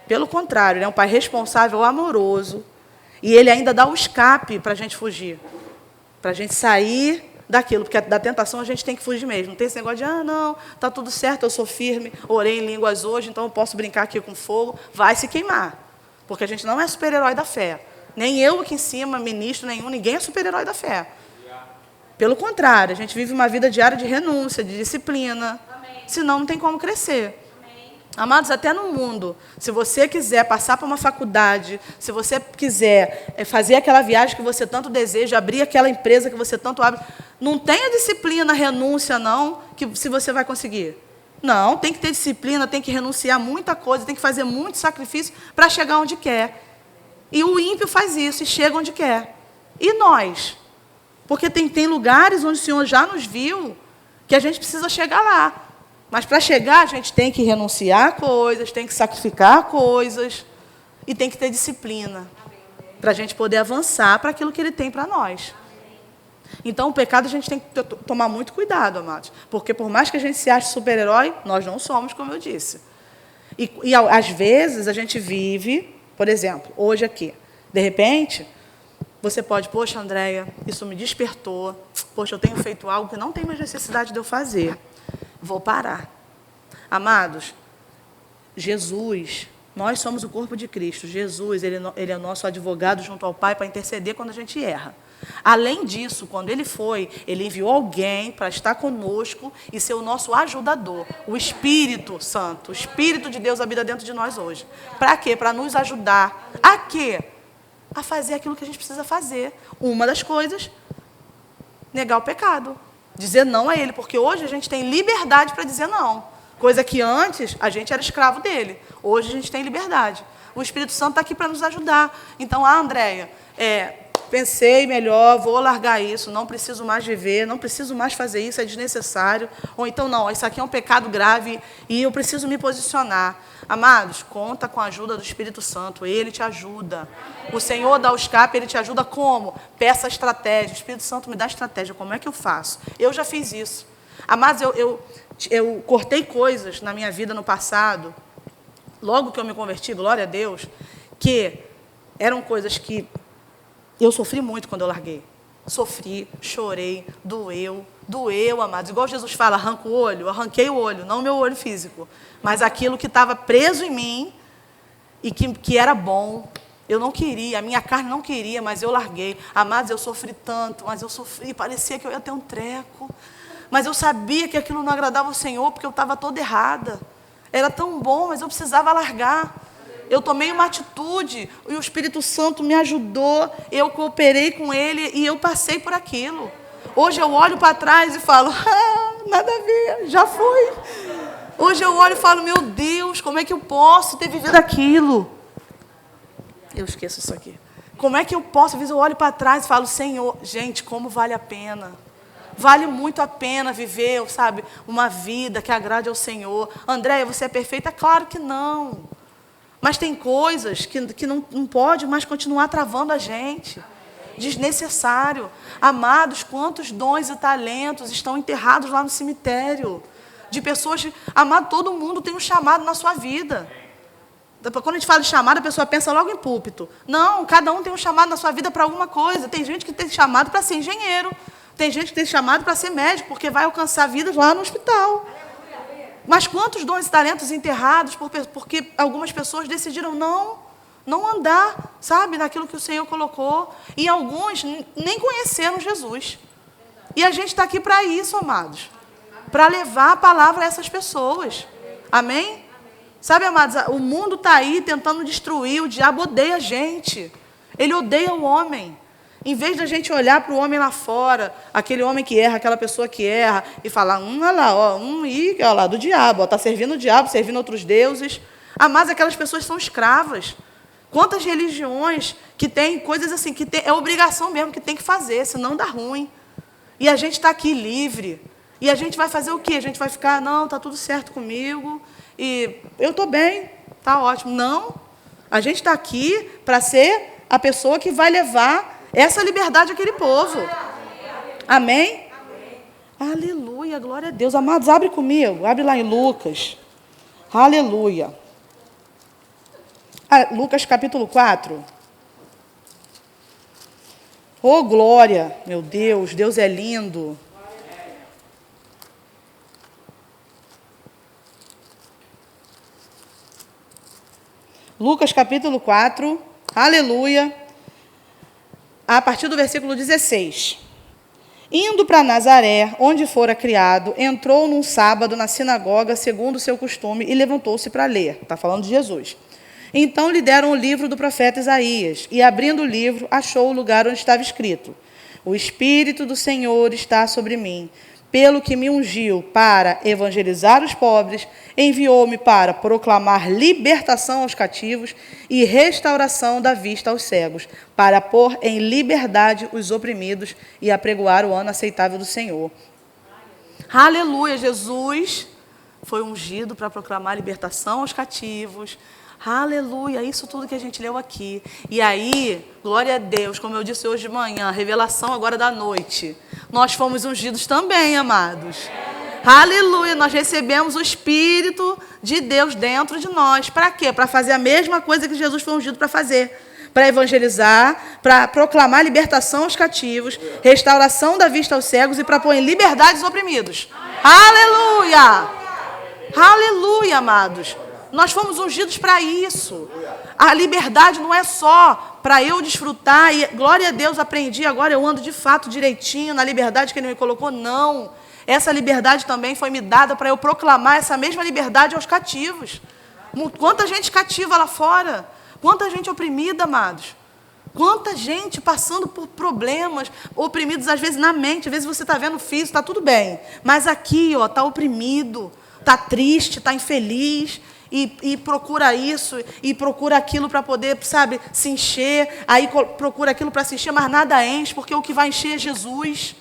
Pelo contrário, ele é um pai responsável, amoroso, e ele ainda dá o escape para a gente fugir, para a gente sair daquilo, porque da tentação a gente tem que fugir mesmo. Não tem esse negócio de, não, está tudo certo, eu sou firme, orei em línguas hoje, então eu posso brincar aqui com fogo, vai se queimar, porque a gente não é super-herói da fé. Nem eu aqui em cima, ministro nenhum, ninguém é super-herói da fé. Pelo contrário, a gente vive uma vida diária de renúncia, de disciplina. Amém. Senão não tem como crescer. Amém. Amados, até no mundo, se você quiser passar por uma faculdade, se você quiser fazer aquela viagem que você tanto deseja, abrir aquela empresa que você tanto abre, não tenha disciplina, renúncia, não, que se você vai conseguir. Não, tem que ter disciplina, tem que renunciar a muita coisa, tem que fazer muito sacrifício para chegar onde quer. E o ímpio faz isso e chega onde quer. E nós? Porque tem lugares onde o Senhor já nos viu que a gente precisa chegar lá. Mas para chegar, a gente tem que renunciar a coisas, tem que sacrificar coisas e tem que ter disciplina para a gente poder avançar para aquilo que Ele tem para nós. Então, o pecado a gente tem que tomar muito cuidado, amados. Porque por mais que a gente se ache super-herói, nós não somos, como eu disse. E às vezes a gente vive... Por exemplo, hoje aqui, de repente, você pode, poxa, Andréia, isso me despertou, poxa, eu tenho feito algo que não tem mais necessidade de eu fazer, vou parar. Amados, Jesus, nós somos o corpo de Cristo, Jesus, ele é o nosso advogado junto ao Pai para interceder quando a gente erra. Além disso, quando ele enviou alguém para estar conosco e ser o nosso ajudador, o Espírito Santo, o Espírito de Deus habita dentro de nós hoje. Para quê? Para nos ajudar. A quê? A fazer aquilo que a gente precisa fazer. Uma das coisas, negar o pecado. Dizer não a ele, porque hoje a gente tem liberdade para dizer não. Coisa que antes a gente era escravo dele. Hoje a gente tem liberdade. O Espírito Santo está aqui para nos ajudar. Então, Andréia, pensei melhor, vou largar isso, não preciso mais viver, não preciso mais fazer isso, é desnecessário. Ou então, não, isso aqui é um pecado grave e eu preciso me posicionar. Amados, conta com a ajuda do Espírito Santo, Ele te ajuda. O Senhor dá o escape, Ele te ajuda como? Peça estratégia. O Espírito Santo me dá estratégia, como é que eu faço? Eu já fiz isso. Amados, eu cortei coisas na minha vida no passado, logo que eu me converti, glória a Deus, que eram coisas que eu sofri muito quando eu larguei. Sofri, chorei, doeu, amados. Igual Jesus fala, arranca o olho, eu arranquei o olho, não o meu olho físico, mas aquilo que estava preso em mim e que era bom. Eu não queria, a minha carne não queria, mas eu larguei. Amados, eu sofri tanto, mas eu sofri, parecia que eu ia ter um treco. Mas eu sabia que aquilo não agradava ao Senhor, porque eu estava toda errada. Era tão bom, mas eu precisava largar. Eu tomei uma atitude e o Espírito Santo me ajudou, eu cooperei com Ele e eu passei por aquilo. Hoje eu olho para trás e falo, nada a ver, já foi. Hoje eu olho e falo, meu Deus, como é que eu posso ter vivido aquilo? Eu esqueço isso aqui. Como é que eu posso? Às vezes eu olho para trás e falo, Senhor, gente, como vale a pena. Vale muito a pena viver, sabe, uma vida que agrade ao Senhor. Andréia, você é perfeita? Claro que não. Mas tem coisas que não pode mais continuar travando a gente. Desnecessário. Amados, quantos dons e talentos estão enterrados lá no cemitério? De pessoas... Amado, todo mundo tem um chamado na sua vida. Quando a gente fala de chamado, a pessoa pensa logo em púlpito. Não, cada um tem um chamado na sua vida para alguma coisa. Tem gente que tem chamado para ser engenheiro. Tem gente que tem chamado para ser médico, porque vai alcançar vidas lá no hospital. Mas quantos dons e talentos enterrados porque algumas pessoas decidiram não andar, sabe, naquilo que o Senhor colocou. E alguns nem conheceram Jesus. E a gente está aqui para isso, amados. Para levar a palavra a essas pessoas. Amém? Sabe, amados, o mundo está aí tentando destruir, o diabo odeia a gente. Ele odeia o homem. Em vez da gente olhar para o homem lá fora, aquele homem que erra, aquela pessoa que erra, e falar, olha lá, olha lá, do diabo, está servindo o diabo, servindo outros deuses. Mas aquelas pessoas são escravas. Quantas religiões que tem coisas assim, que é obrigação mesmo, que tem que fazer, senão dá ruim. E a gente está aqui livre. E a gente vai fazer o quê? A gente vai ficar, não, está tudo certo comigo, e eu estou bem, está ótimo. Não, a gente está aqui para ser a pessoa que vai levar essa liberdade àquele povo. Amém? Aleluia, glória a Deus. Amados, abre comigo, abre lá em Lucas. Aleluia. Lucas capítulo 4. Oh, glória, meu Deus, Deus é lindo. Lucas capítulo 4, aleluia, a partir do versículo 16. Indo para Nazaré, onde fora criado, entrou num sábado na sinagoga, segundo o seu costume, e levantou-se para ler. Está falando de Jesus. Então lhe deram o livro do profeta Isaías, e abrindo o livro, achou o lugar onde estava escrito: O Espírito do Senhor está sobre mim, pelo que me ungiu para evangelizar os pobres, enviou-me para proclamar libertação aos cativos e restauração da vista aos cegos, para pôr em liberdade os oprimidos e apregoar o ano aceitável do Senhor. Aleluia, Jesus foi ungido para proclamar libertação aos cativos. Aleluia, isso tudo que a gente leu aqui. E aí, glória a Deus, como eu disse hoje de manhã, revelação agora da noite. Nós fomos ungidos também, amados. Aleluia, nós recebemos o Espírito de Deus dentro de nós. Para quê? Para fazer a mesma coisa que Jesus foi ungido para fazer. Para evangelizar, para proclamar libertação aos cativos, restauração da vista aos cegos e para pôr em liberdade os oprimidos. Aleluia! Aleluia, amados. Nós fomos ungidos para isso. A liberdade não é só para eu desfrutar e, glória a Deus, aprendi, agora eu ando de fato direitinho na liberdade que Ele me colocou. Não. Essa liberdade também foi me dada para eu proclamar essa mesma liberdade aos cativos. Quanta gente cativa lá fora. Quanta gente oprimida, amados. Quanta gente passando por problemas, oprimidos às vezes na mente. Às vezes você está vendo físico, está tudo bem. Mas aqui, está oprimido, está triste, está infeliz. E procura isso, e procura aquilo para poder, sabe, se encher. Aí procura aquilo para se encher, mas nada enche, porque o que vai encher é Jesus.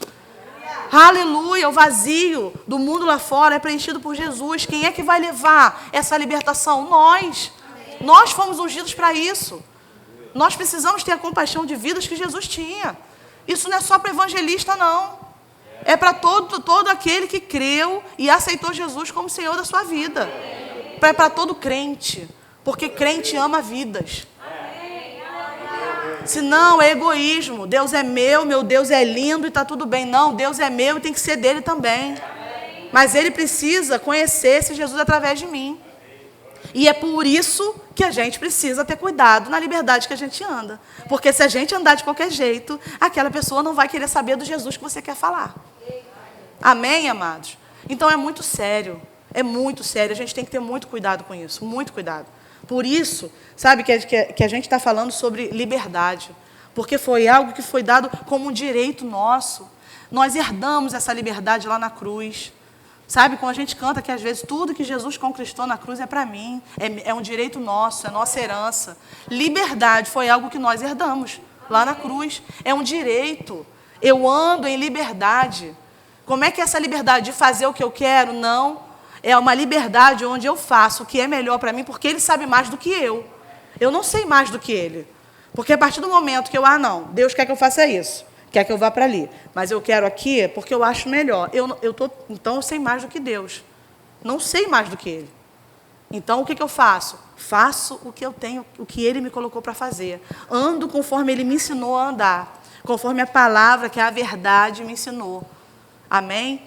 Aleluia, o vazio do mundo lá fora é preenchido por Jesus. Quem é que vai levar essa libertação? Nós. Nós fomos ungidos para isso. Nós precisamos ter a compaixão de vidas que Jesus tinha. Isso não é só para evangelista, não. É para todo aquele que creu e aceitou Jesus como Senhor da sua vida. Para todo crente, porque crente ama vidas. Se não, é egoísmo. Deus é meu Deus é lindo e está tudo bem. Não, Deus é meu e tem que ser dele também. Mas ele precisa conhecer esse Jesus através de mim. E é por isso que a gente precisa ter cuidado na liberdade que a gente anda. Porque se a gente andar de qualquer jeito, aquela pessoa não vai querer saber do Jesus que você quer falar. Amém, amados? Então é muito sério. É muito sério, a gente tem que ter muito cuidado com isso, muito cuidado. Por isso, sabe, que a gente está falando sobre liberdade, porque foi algo que foi dado como um direito nosso. Nós herdamos essa liberdade lá na cruz. Sabe, quando a gente canta que às vezes tudo que Jesus conquistou na cruz é para mim, é um direito nosso, é nossa herança. Liberdade foi algo que nós herdamos lá na cruz, é um direito. Eu ando em liberdade. Como é que é essa liberdade de fazer o que eu quero? Não. É uma liberdade onde eu faço o que é melhor para mim, porque Ele sabe mais do que eu. Eu não sei mais do que Ele. Porque a partir do momento que não, Deus quer que eu faça isso, quer que eu vá para ali, mas eu quero aqui porque eu acho melhor. Então eu sei mais do que Deus. Não sei mais do que Ele. Então o que eu faço? Faço o que eu tenho, o que Ele me colocou para fazer. Ando conforme Ele me ensinou a andar. Conforme a palavra, que é a verdade, me ensinou. Amém?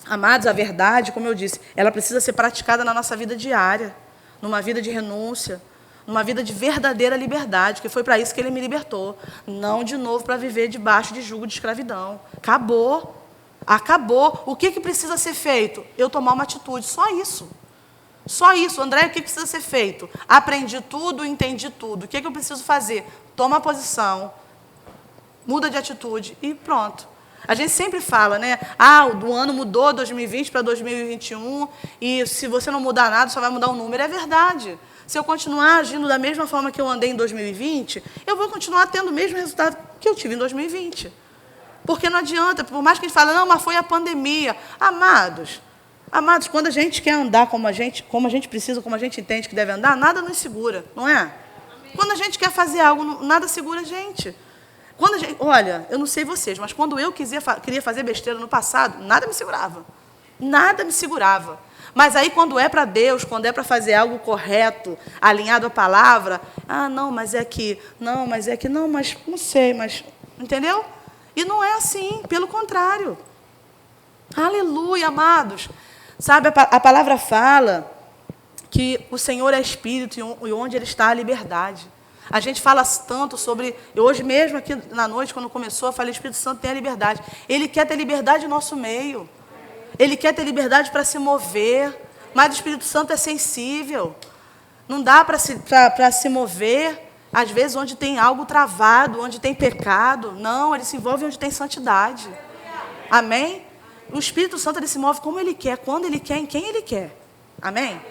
Amados, a verdade, como eu disse, ela precisa ser praticada na nossa vida diária, numa vida de renúncia, numa vida de verdadeira liberdade, que foi para isso que ele me libertou. Não de novo para viver debaixo de jugo de escravidão. Acabou. Acabou. O que precisa ser feito? Eu tomar uma atitude, só isso. Só isso. André, o que precisa ser feito? Aprendi tudo, entendi tudo. O que eu preciso fazer? Toma posição, muda de atitude e pronto. A gente sempre fala, né? O ano mudou 2020 para 2021 e se você não mudar nada, só vai mudar o número. É verdade. Se eu continuar agindo da mesma forma que eu andei em 2020, eu vou continuar tendo o mesmo resultado que eu tive em 2020. Porque não adianta, por mais que a gente fale, não, mas foi a pandemia. Amados, quando a gente quer andar como a gente precisa, como a gente entende que deve andar, nada nos segura, não é? Quando a gente quer fazer algo, nada segura a gente. Olha, eu não sei vocês, mas quando eu queria fazer besteira no passado, nada me segurava. Nada me segurava. Mas aí, quando é para Deus, quando é para fazer algo correto, alinhado à palavra, não, mas não sei, mas... Entendeu? E não é assim, pelo contrário. Aleluia, amados. Sabe, a palavra fala que o Senhor é Espírito e onde Ele está a liberdade. A gente fala tanto sobre... Hoje mesmo, aqui na noite, quando começou, eu falei, Espírito Santo tem a liberdade. Ele quer ter liberdade no nosso meio. Ele quer ter liberdade para se mover. Mas o Espírito Santo é sensível. Não dá para se mover, às vezes, onde tem algo travado, onde tem pecado. Não, ele se envolve onde tem santidade. Amém? O Espírito Santo ele se move como Ele quer, quando Ele quer, em quem Ele quer. Amém?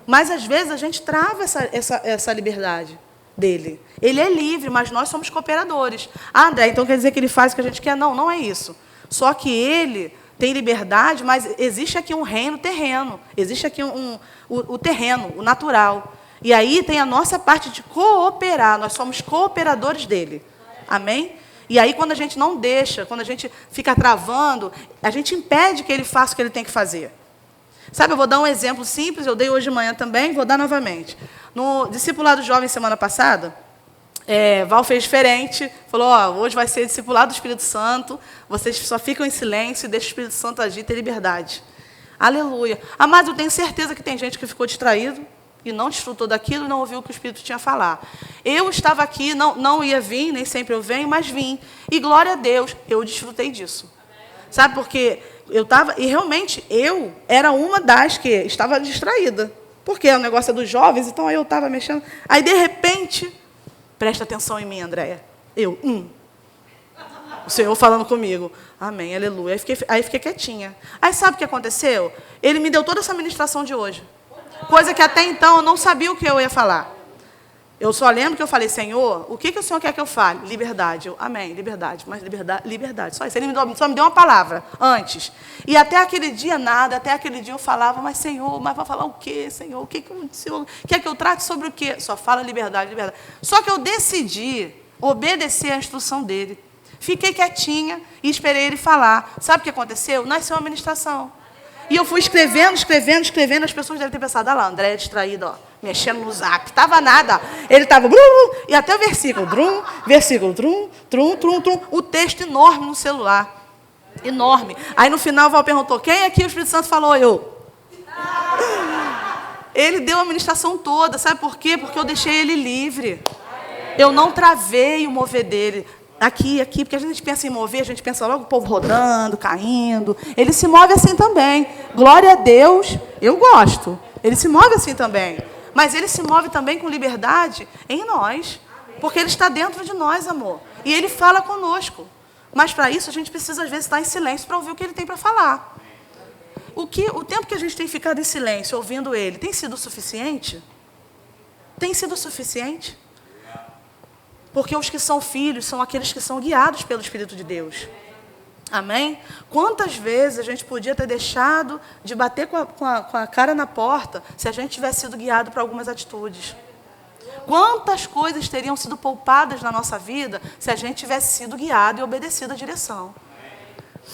Mas, às vezes, a gente trava essa liberdade dele. Ele é livre, mas nós somos cooperadores. André, então quer dizer que ele faz o que a gente quer? Não, não é isso. Só que ele tem liberdade, mas existe aqui um reino terreno. Existe aqui o terreno, o natural. E aí tem a nossa parte de cooperar. Nós somos cooperadores dele. Amém? E aí, quando a gente não deixa, quando a gente fica travando, a gente impede que ele faça o que ele tem que fazer. Sabe, eu vou dar um exemplo simples, eu dei hoje de manhã também, vou dar novamente. No discipulado jovem, semana passada, Val fez diferente, falou, hoje vai ser discipulado do Espírito Santo, vocês só ficam em silêncio e deixam o Espírito Santo agir e ter liberdade. Aleluia. Mas eu tenho certeza que tem gente que ficou distraído e não desfrutou daquilo e não ouviu o que o Espírito tinha a falar. Eu estava aqui, não ia vir, nem sempre eu venho, mas vim. E glória a Deus, eu desfrutei disso. Sabe, porque eu estava, e realmente eu era uma das que estava distraída. Porque o negócio é dos jovens, então eu estava mexendo. Aí, de repente, presta atenção em mim, Andréia. O Senhor falando comigo. Amém, aleluia. Aí fiquei quietinha. Aí sabe o que aconteceu? Ele me deu toda essa ministração de hoje. Coisa que até então eu não sabia o que eu ia falar. Eu só lembro que eu falei, Senhor, o que o Senhor quer que eu fale? Liberdade. Amém, liberdade. Mas liberdade, só isso. Ele só me deu uma palavra antes. E até aquele dia nada, até aquele dia eu falava, mas Senhor, mas vai falar o quê, Senhor? O que o Senhor quer que eu trate sobre o quê? Só fala liberdade, liberdade. Só que eu decidi obedecer à instrução dele. Fiquei quietinha e esperei ele falar. Sabe o que aconteceu? Nasceu uma ministração. E eu fui escrevendo, as pessoas devem ter pensado, lá, André é distraído, mexendo no zap. Estava nada. Ele estava, e até o versículo, o texto enorme no celular. Enorme. Aí, no final, o Val perguntou, quem aqui o Espírito Santo falou? Ele deu a ministração toda. Sabe por quê? Porque eu deixei ele livre. Eu não travei o mover dele. Aqui, porque a gente pensa em mover, a gente pensa logo o povo rodando, caindo. Ele se move assim também. Glória a Deus, eu gosto. Ele se move assim também. Mas ele se move também com liberdade em nós. Porque ele está dentro de nós, amor. E ele fala conosco. Mas para isso a gente precisa, às vezes, estar em silêncio para ouvir o que ele tem para falar. O tempo que a gente tem ficado em silêncio, ouvindo ele, tem sido suficiente? Tem sido suficiente? Porque os que são filhos são aqueles que são guiados pelo Espírito de Deus. Amém? Quantas vezes a gente podia ter deixado de bater com a cara na porta se a gente tivesse sido guiado para algumas atitudes? Quantas coisas teriam sido poupadas na nossa vida se a gente tivesse sido guiado e obedecido à direção?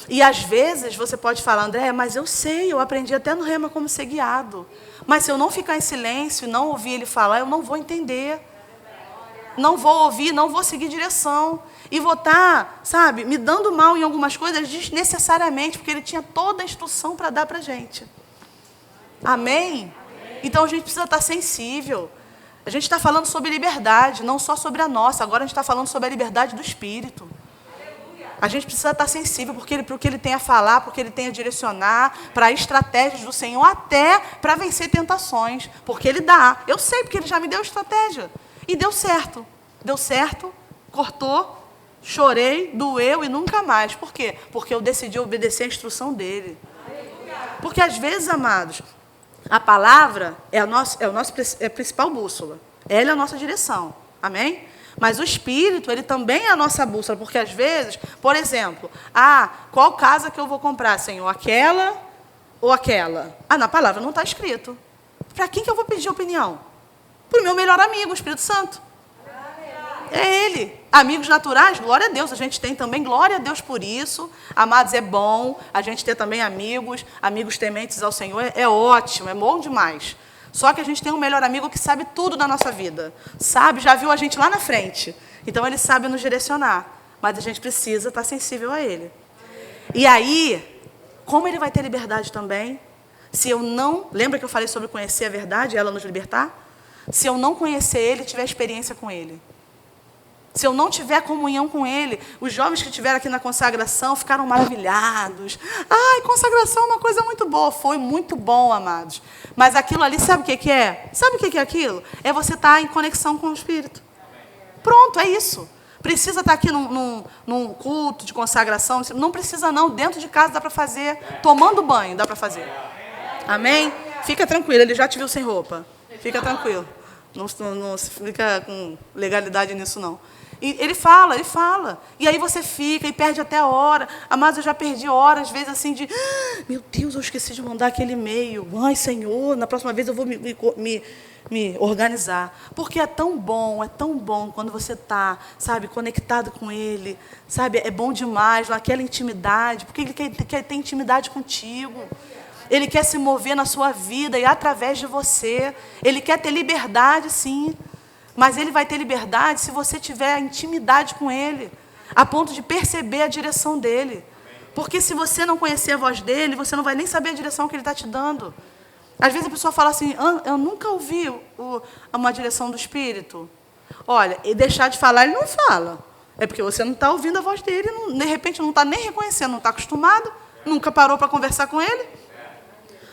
E às vezes você pode falar, André, mas eu sei, eu aprendi até no Rema como ser guiado. Mas se eu não ficar em silêncio e não ouvir ele falar, eu não vou entender. não vou ouvir, não vou seguir direção. E vou estar, sabe, me dando mal em algumas coisas desnecessariamente, porque ele tinha toda a instrução para dar para a gente. Amém? Então a gente precisa estar sensível. A gente está falando sobre liberdade, não só sobre a nossa. Agora a gente está falando sobre a liberdade do Espírito. A gente precisa estar sensível para o que ele tem a falar, para o que ele tem a direcionar, para estratégias do Senhor, até para vencer tentações. Porque ele dá. Eu sei, porque ele já me deu estratégia. E deu certo. Deu certo, cortou, chorei, doeu e nunca mais. Por quê? Porque eu decidi obedecer a instrução dele. Porque às vezes, amados, a palavra é a principal bússola. Ela é a nossa direção. Amém? Mas o Espírito, ele também é a nossa bússola. Porque às vezes, por exemplo, qual casa que eu vou comprar, Senhor? Aquela ou aquela? Na palavra não está escrito. Para quem que eu vou pedir opinião? Para o meu melhor amigo, o Espírito Santo. É Ele. Amigos naturais, glória a Deus. A gente tem também, glória a Deus por isso. Amados, é bom a gente ter também amigos tementes ao Senhor. É ótimo, é bom demais. Só que a gente tem um melhor amigo que sabe tudo da nossa vida. Sabe, já viu a gente lá na frente. Então, ele sabe nos direcionar. Mas a gente precisa estar sensível a Ele. E aí, como Ele vai ter liberdade também? Se eu não... Lembra que eu falei sobre conhecer a verdade e ela nos libertar? Se eu não conhecer Ele e tiver experiência com Ele. Se eu não tiver comunhão com Ele, os jovens que estiveram aqui na consagração ficaram maravilhados. Ai, consagração é uma coisa muito boa. Foi muito bom, amados. Mas aquilo ali, sabe o que é? Sabe o que é aquilo? É você estar em conexão com o Espírito. Pronto, é isso. Precisa estar aqui num culto de consagração? Não precisa não, dentro de casa dá para fazer. Tomando banho dá para fazer. Amém? Fica tranquilo, ele já te viu sem roupa. Fica tranquilo. Não fica com legalidade nisso, não. E ele fala. E aí você fica e perde até a hora. Mas eu já perdi horas, às vezes, assim, de... Meu Deus, eu esqueci de mandar aquele e-mail. Ai, Senhor, na próxima vez eu vou me organizar. Porque é tão bom quando você está, sabe, conectado com Ele. Sabe, é bom demais, naquela intimidade. Porque Ele quer ter intimidade contigo. Ele quer se mover na sua vida e através de você. Ele quer ter liberdade, sim. Mas Ele vai ter liberdade se você tiver intimidade com Ele, a ponto de perceber a direção dEle. Porque se você não conhecer a voz dEle, você não vai nem saber a direção que Ele está te dando. Às vezes a pessoa fala assim, eu nunca ouvi uma direção do Espírito. Olha, e deixar de falar, Ele não fala. É porque você não está ouvindo a voz dEle, de repente não está nem reconhecendo, não está acostumado, nunca parou para conversar com Ele.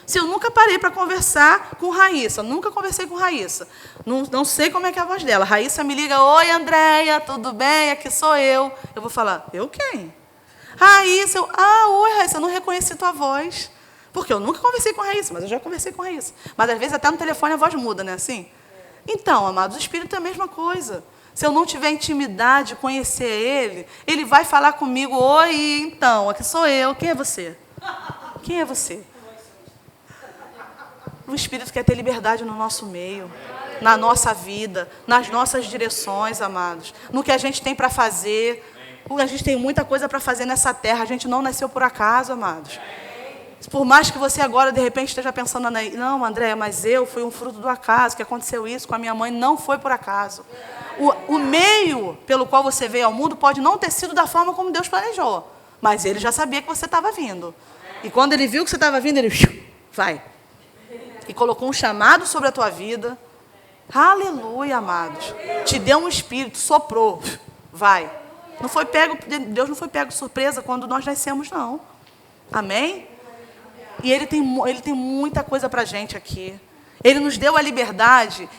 Se eu nunca parei para conversar com Raíssa, nunca conversei com Raíssa, não sei como é que é a voz dela. Raíssa me liga, oi, Andréia, tudo bem? Aqui sou eu. Eu vou falar, eu quem? Raíssa, oi, Raíssa, eu não reconheci tua voz. Porque eu nunca conversei com Raíssa, mas eu já conversei com Raíssa. Mas às vezes até no telefone a voz muda, né? Assim? Então, amados, o Espírito é a mesma coisa. Se eu não tiver intimidade, conhecer Ele, Ele vai falar comigo, oi, então, aqui sou eu. Quem é você? Quem é você? O Espírito quer ter liberdade no nosso meio, na nossa vida, nas nossas direções, amados. No que a gente tem para fazer. A gente tem muita coisa para fazer nessa terra. A gente não nasceu por acaso, amados. Por mais que você agora, de repente, esteja pensando, não, Andréia, mas eu fui um fruto do acaso, que aconteceu isso com a minha mãe, não foi por acaso. O meio pelo qual você veio ao mundo pode não ter sido da forma como Deus planejou, mas Ele já sabia que você estava vindo. E quando Ele viu que você estava vindo, Ele vai. E colocou um chamado sobre a tua vida. Aleluia, amados. Te deu um espírito, soprou. Vai. Deus não foi pego de surpresa quando nós nascemos, não. Amém? E Ele tem muita coisa para a gente aqui. Ele nos deu a liberdade.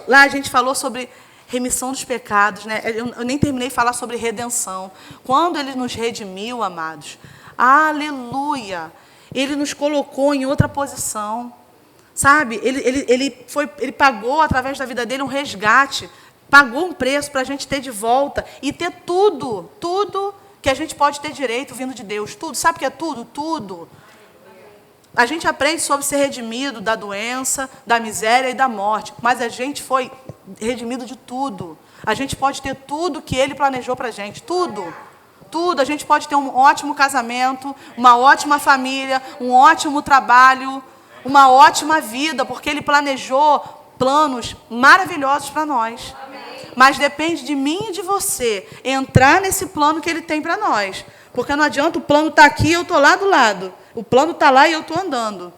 Lá a gente falou sobre remissão dos pecados, né? Eu nem terminei de falar sobre redenção. Quando Ele nos redimiu, amados, aleluia, Ele nos colocou em outra posição. Sabe, ele pagou através da vida dele um resgate, pagou um preço para a gente ter de volta e ter tudo que a gente pode ter direito vindo de Deus. Tudo, sabe o que é tudo? Tudo. A gente aprende sobre ser redimido da doença, da miséria e da morte, mas a gente foi redimido de tudo. A gente pode ter tudo que Ele planejou para a gente, tudo. Tudo, a gente pode ter um ótimo casamento, uma ótima família, um ótimo trabalho, uma ótima vida, porque Ele planejou planos maravilhosos para nós. Mas depende de mim e de você entrar nesse plano que ele tem para nós. Porque não adianta o plano estar aqui e eu estou lá do lado. O plano está lá e eu estou andando.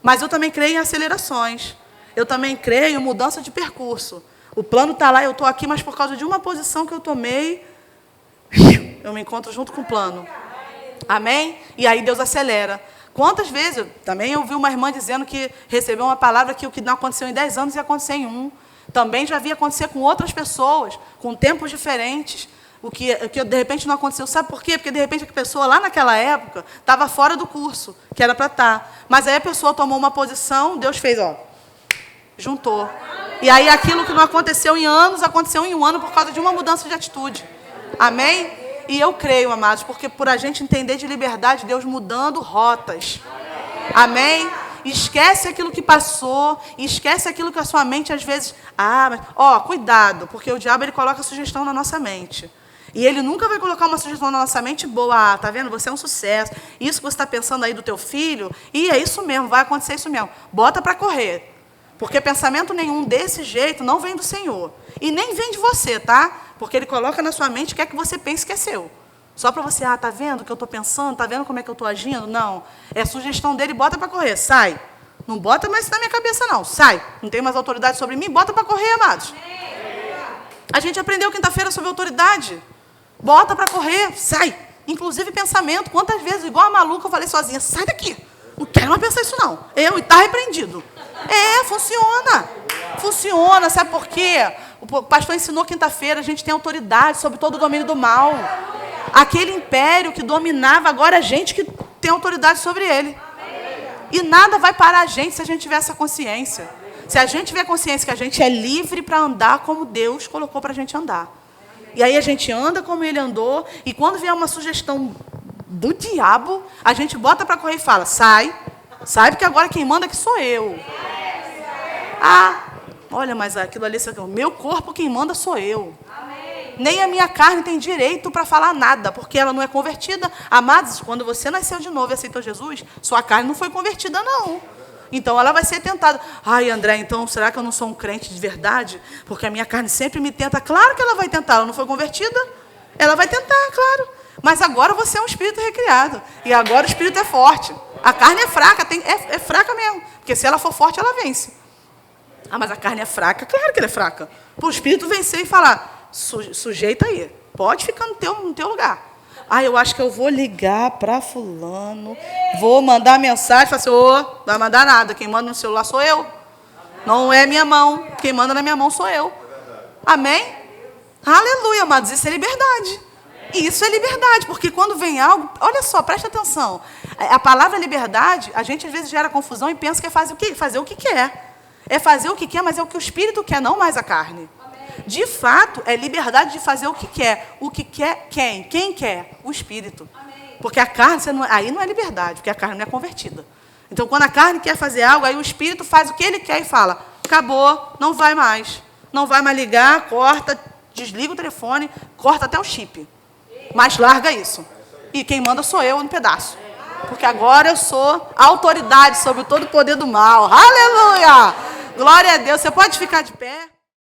Mas eu também creio em acelerações. Eu também creio em mudança de percurso. O plano está lá, eu estou aqui, mas por causa de uma posição que eu tomei, eu me encontro junto com o plano. Amém? E aí Deus acelera. Quantas vezes, também eu ouvi uma irmã dizendo que recebeu uma palavra que o que não aconteceu em 10 anos ia acontecer em 1. Também já havia acontecer com outras pessoas, com tempos diferentes. O que de repente não aconteceu. Sabe por quê? Porque de repente a pessoa lá naquela época estava fora do curso, que era para estar. Mas aí a pessoa tomou uma posição, Deus fez, ó, juntou. E aí aquilo que não aconteceu em anos, aconteceu em 1 ano por causa de uma mudança de atitude. Amém? E eu creio, amados, porque por a gente entender de liberdade, Deus mudando rotas. Amém? Esquece aquilo que passou, esquece aquilo que a sua mente às vezes... mas, cuidado, porque o diabo ele coloca sugestão na nossa mente. E ele nunca vai colocar uma sugestão na nossa mente boa. Tá vendo? Você é um sucesso. Isso que você está pensando aí do teu filho, é isso mesmo, vai acontecer isso mesmo. Bota para correr. Porque pensamento nenhum desse jeito não vem do Senhor. E nem vem de você, tá? Porque ele coloca na sua mente, quer que você pense que é seu. Só para você, tá vendo o que eu estou pensando? Tá vendo como é que eu estou agindo? Não. É sugestão dele, bota para correr, sai. Não bota mais na minha cabeça, não. Sai. Não tem mais autoridade sobre mim, bota para correr, amados. A gente aprendeu quinta-feira sobre autoridade. Bota para correr, sai. Inclusive pensamento. Quantas vezes, igual a maluca, eu falei sozinha, sai daqui. Não quero mais pensar isso, não. E está repreendido. Funciona. Funciona, sabe por quê? O pastor ensinou quinta-feira, a gente tem autoridade sobre todo o domínio do mal. Aquele império que dominava, agora a gente que tem autoridade sobre ele. E nada vai parar a gente se a gente tiver essa consciência. Se a gente tiver consciência que a gente é livre para andar como Deus colocou para a gente andar. E aí a gente anda como ele andou, e quando vier uma sugestão do diabo, a gente bota para correr e fala, sai, porque agora quem manda aqui sou eu. Olha, mas aquilo ali, o meu corpo quem manda sou eu. Nem a minha carne tem direito para falar nada, porque ela não é convertida. Amados, quando você nasceu de novo e aceitou Jesus, sua carne não foi convertida, não. Então, ela vai ser tentada. André, então, será que eu não sou um crente de verdade? Porque a minha carne sempre me tenta. Claro que ela vai tentar, ela não foi convertida. Ela vai tentar, claro. Mas agora você é um espírito recriado. E agora o espírito é forte. A carne é fraca, é fraca mesmo. Porque se ela for forte, ela vence. Mas a carne é fraca? Claro que ela é fraca. Para o espírito vencer e falar, sujeita aí, pode ficar no teu lugar. Eu acho que eu vou ligar para fulano, vou mandar mensagem, falar assim, não vai mandar nada, quem manda no celular sou eu. Não é minha mão, quem manda na minha mão sou eu. Amém? Aleluia, amados, isso é liberdade. Isso é liberdade, porque quando vem algo, olha só, presta atenção. A palavra liberdade, a gente às vezes gera confusão e pensa que é fazer o quê? Fazer o que quer. É fazer o que quer, mas é o que o espírito quer, não mais a carne. De fato, é liberdade de fazer o que quer. O que quer quem? Quem quer? O espírito. Porque a carne, aí não é liberdade, porque a carne não é convertida. Então, quando a carne quer fazer algo, aí o espírito faz o que ele quer e fala, acabou, não vai mais. Não vai mais ligar, corta, desliga o telefone, corta até o chip. Mas larga isso. E quem manda sou eu no pedaço. Porque agora eu sou a autoridade sobre todo o poder do mal. Aleluia! Glória a Deus. Você pode ficar de pé?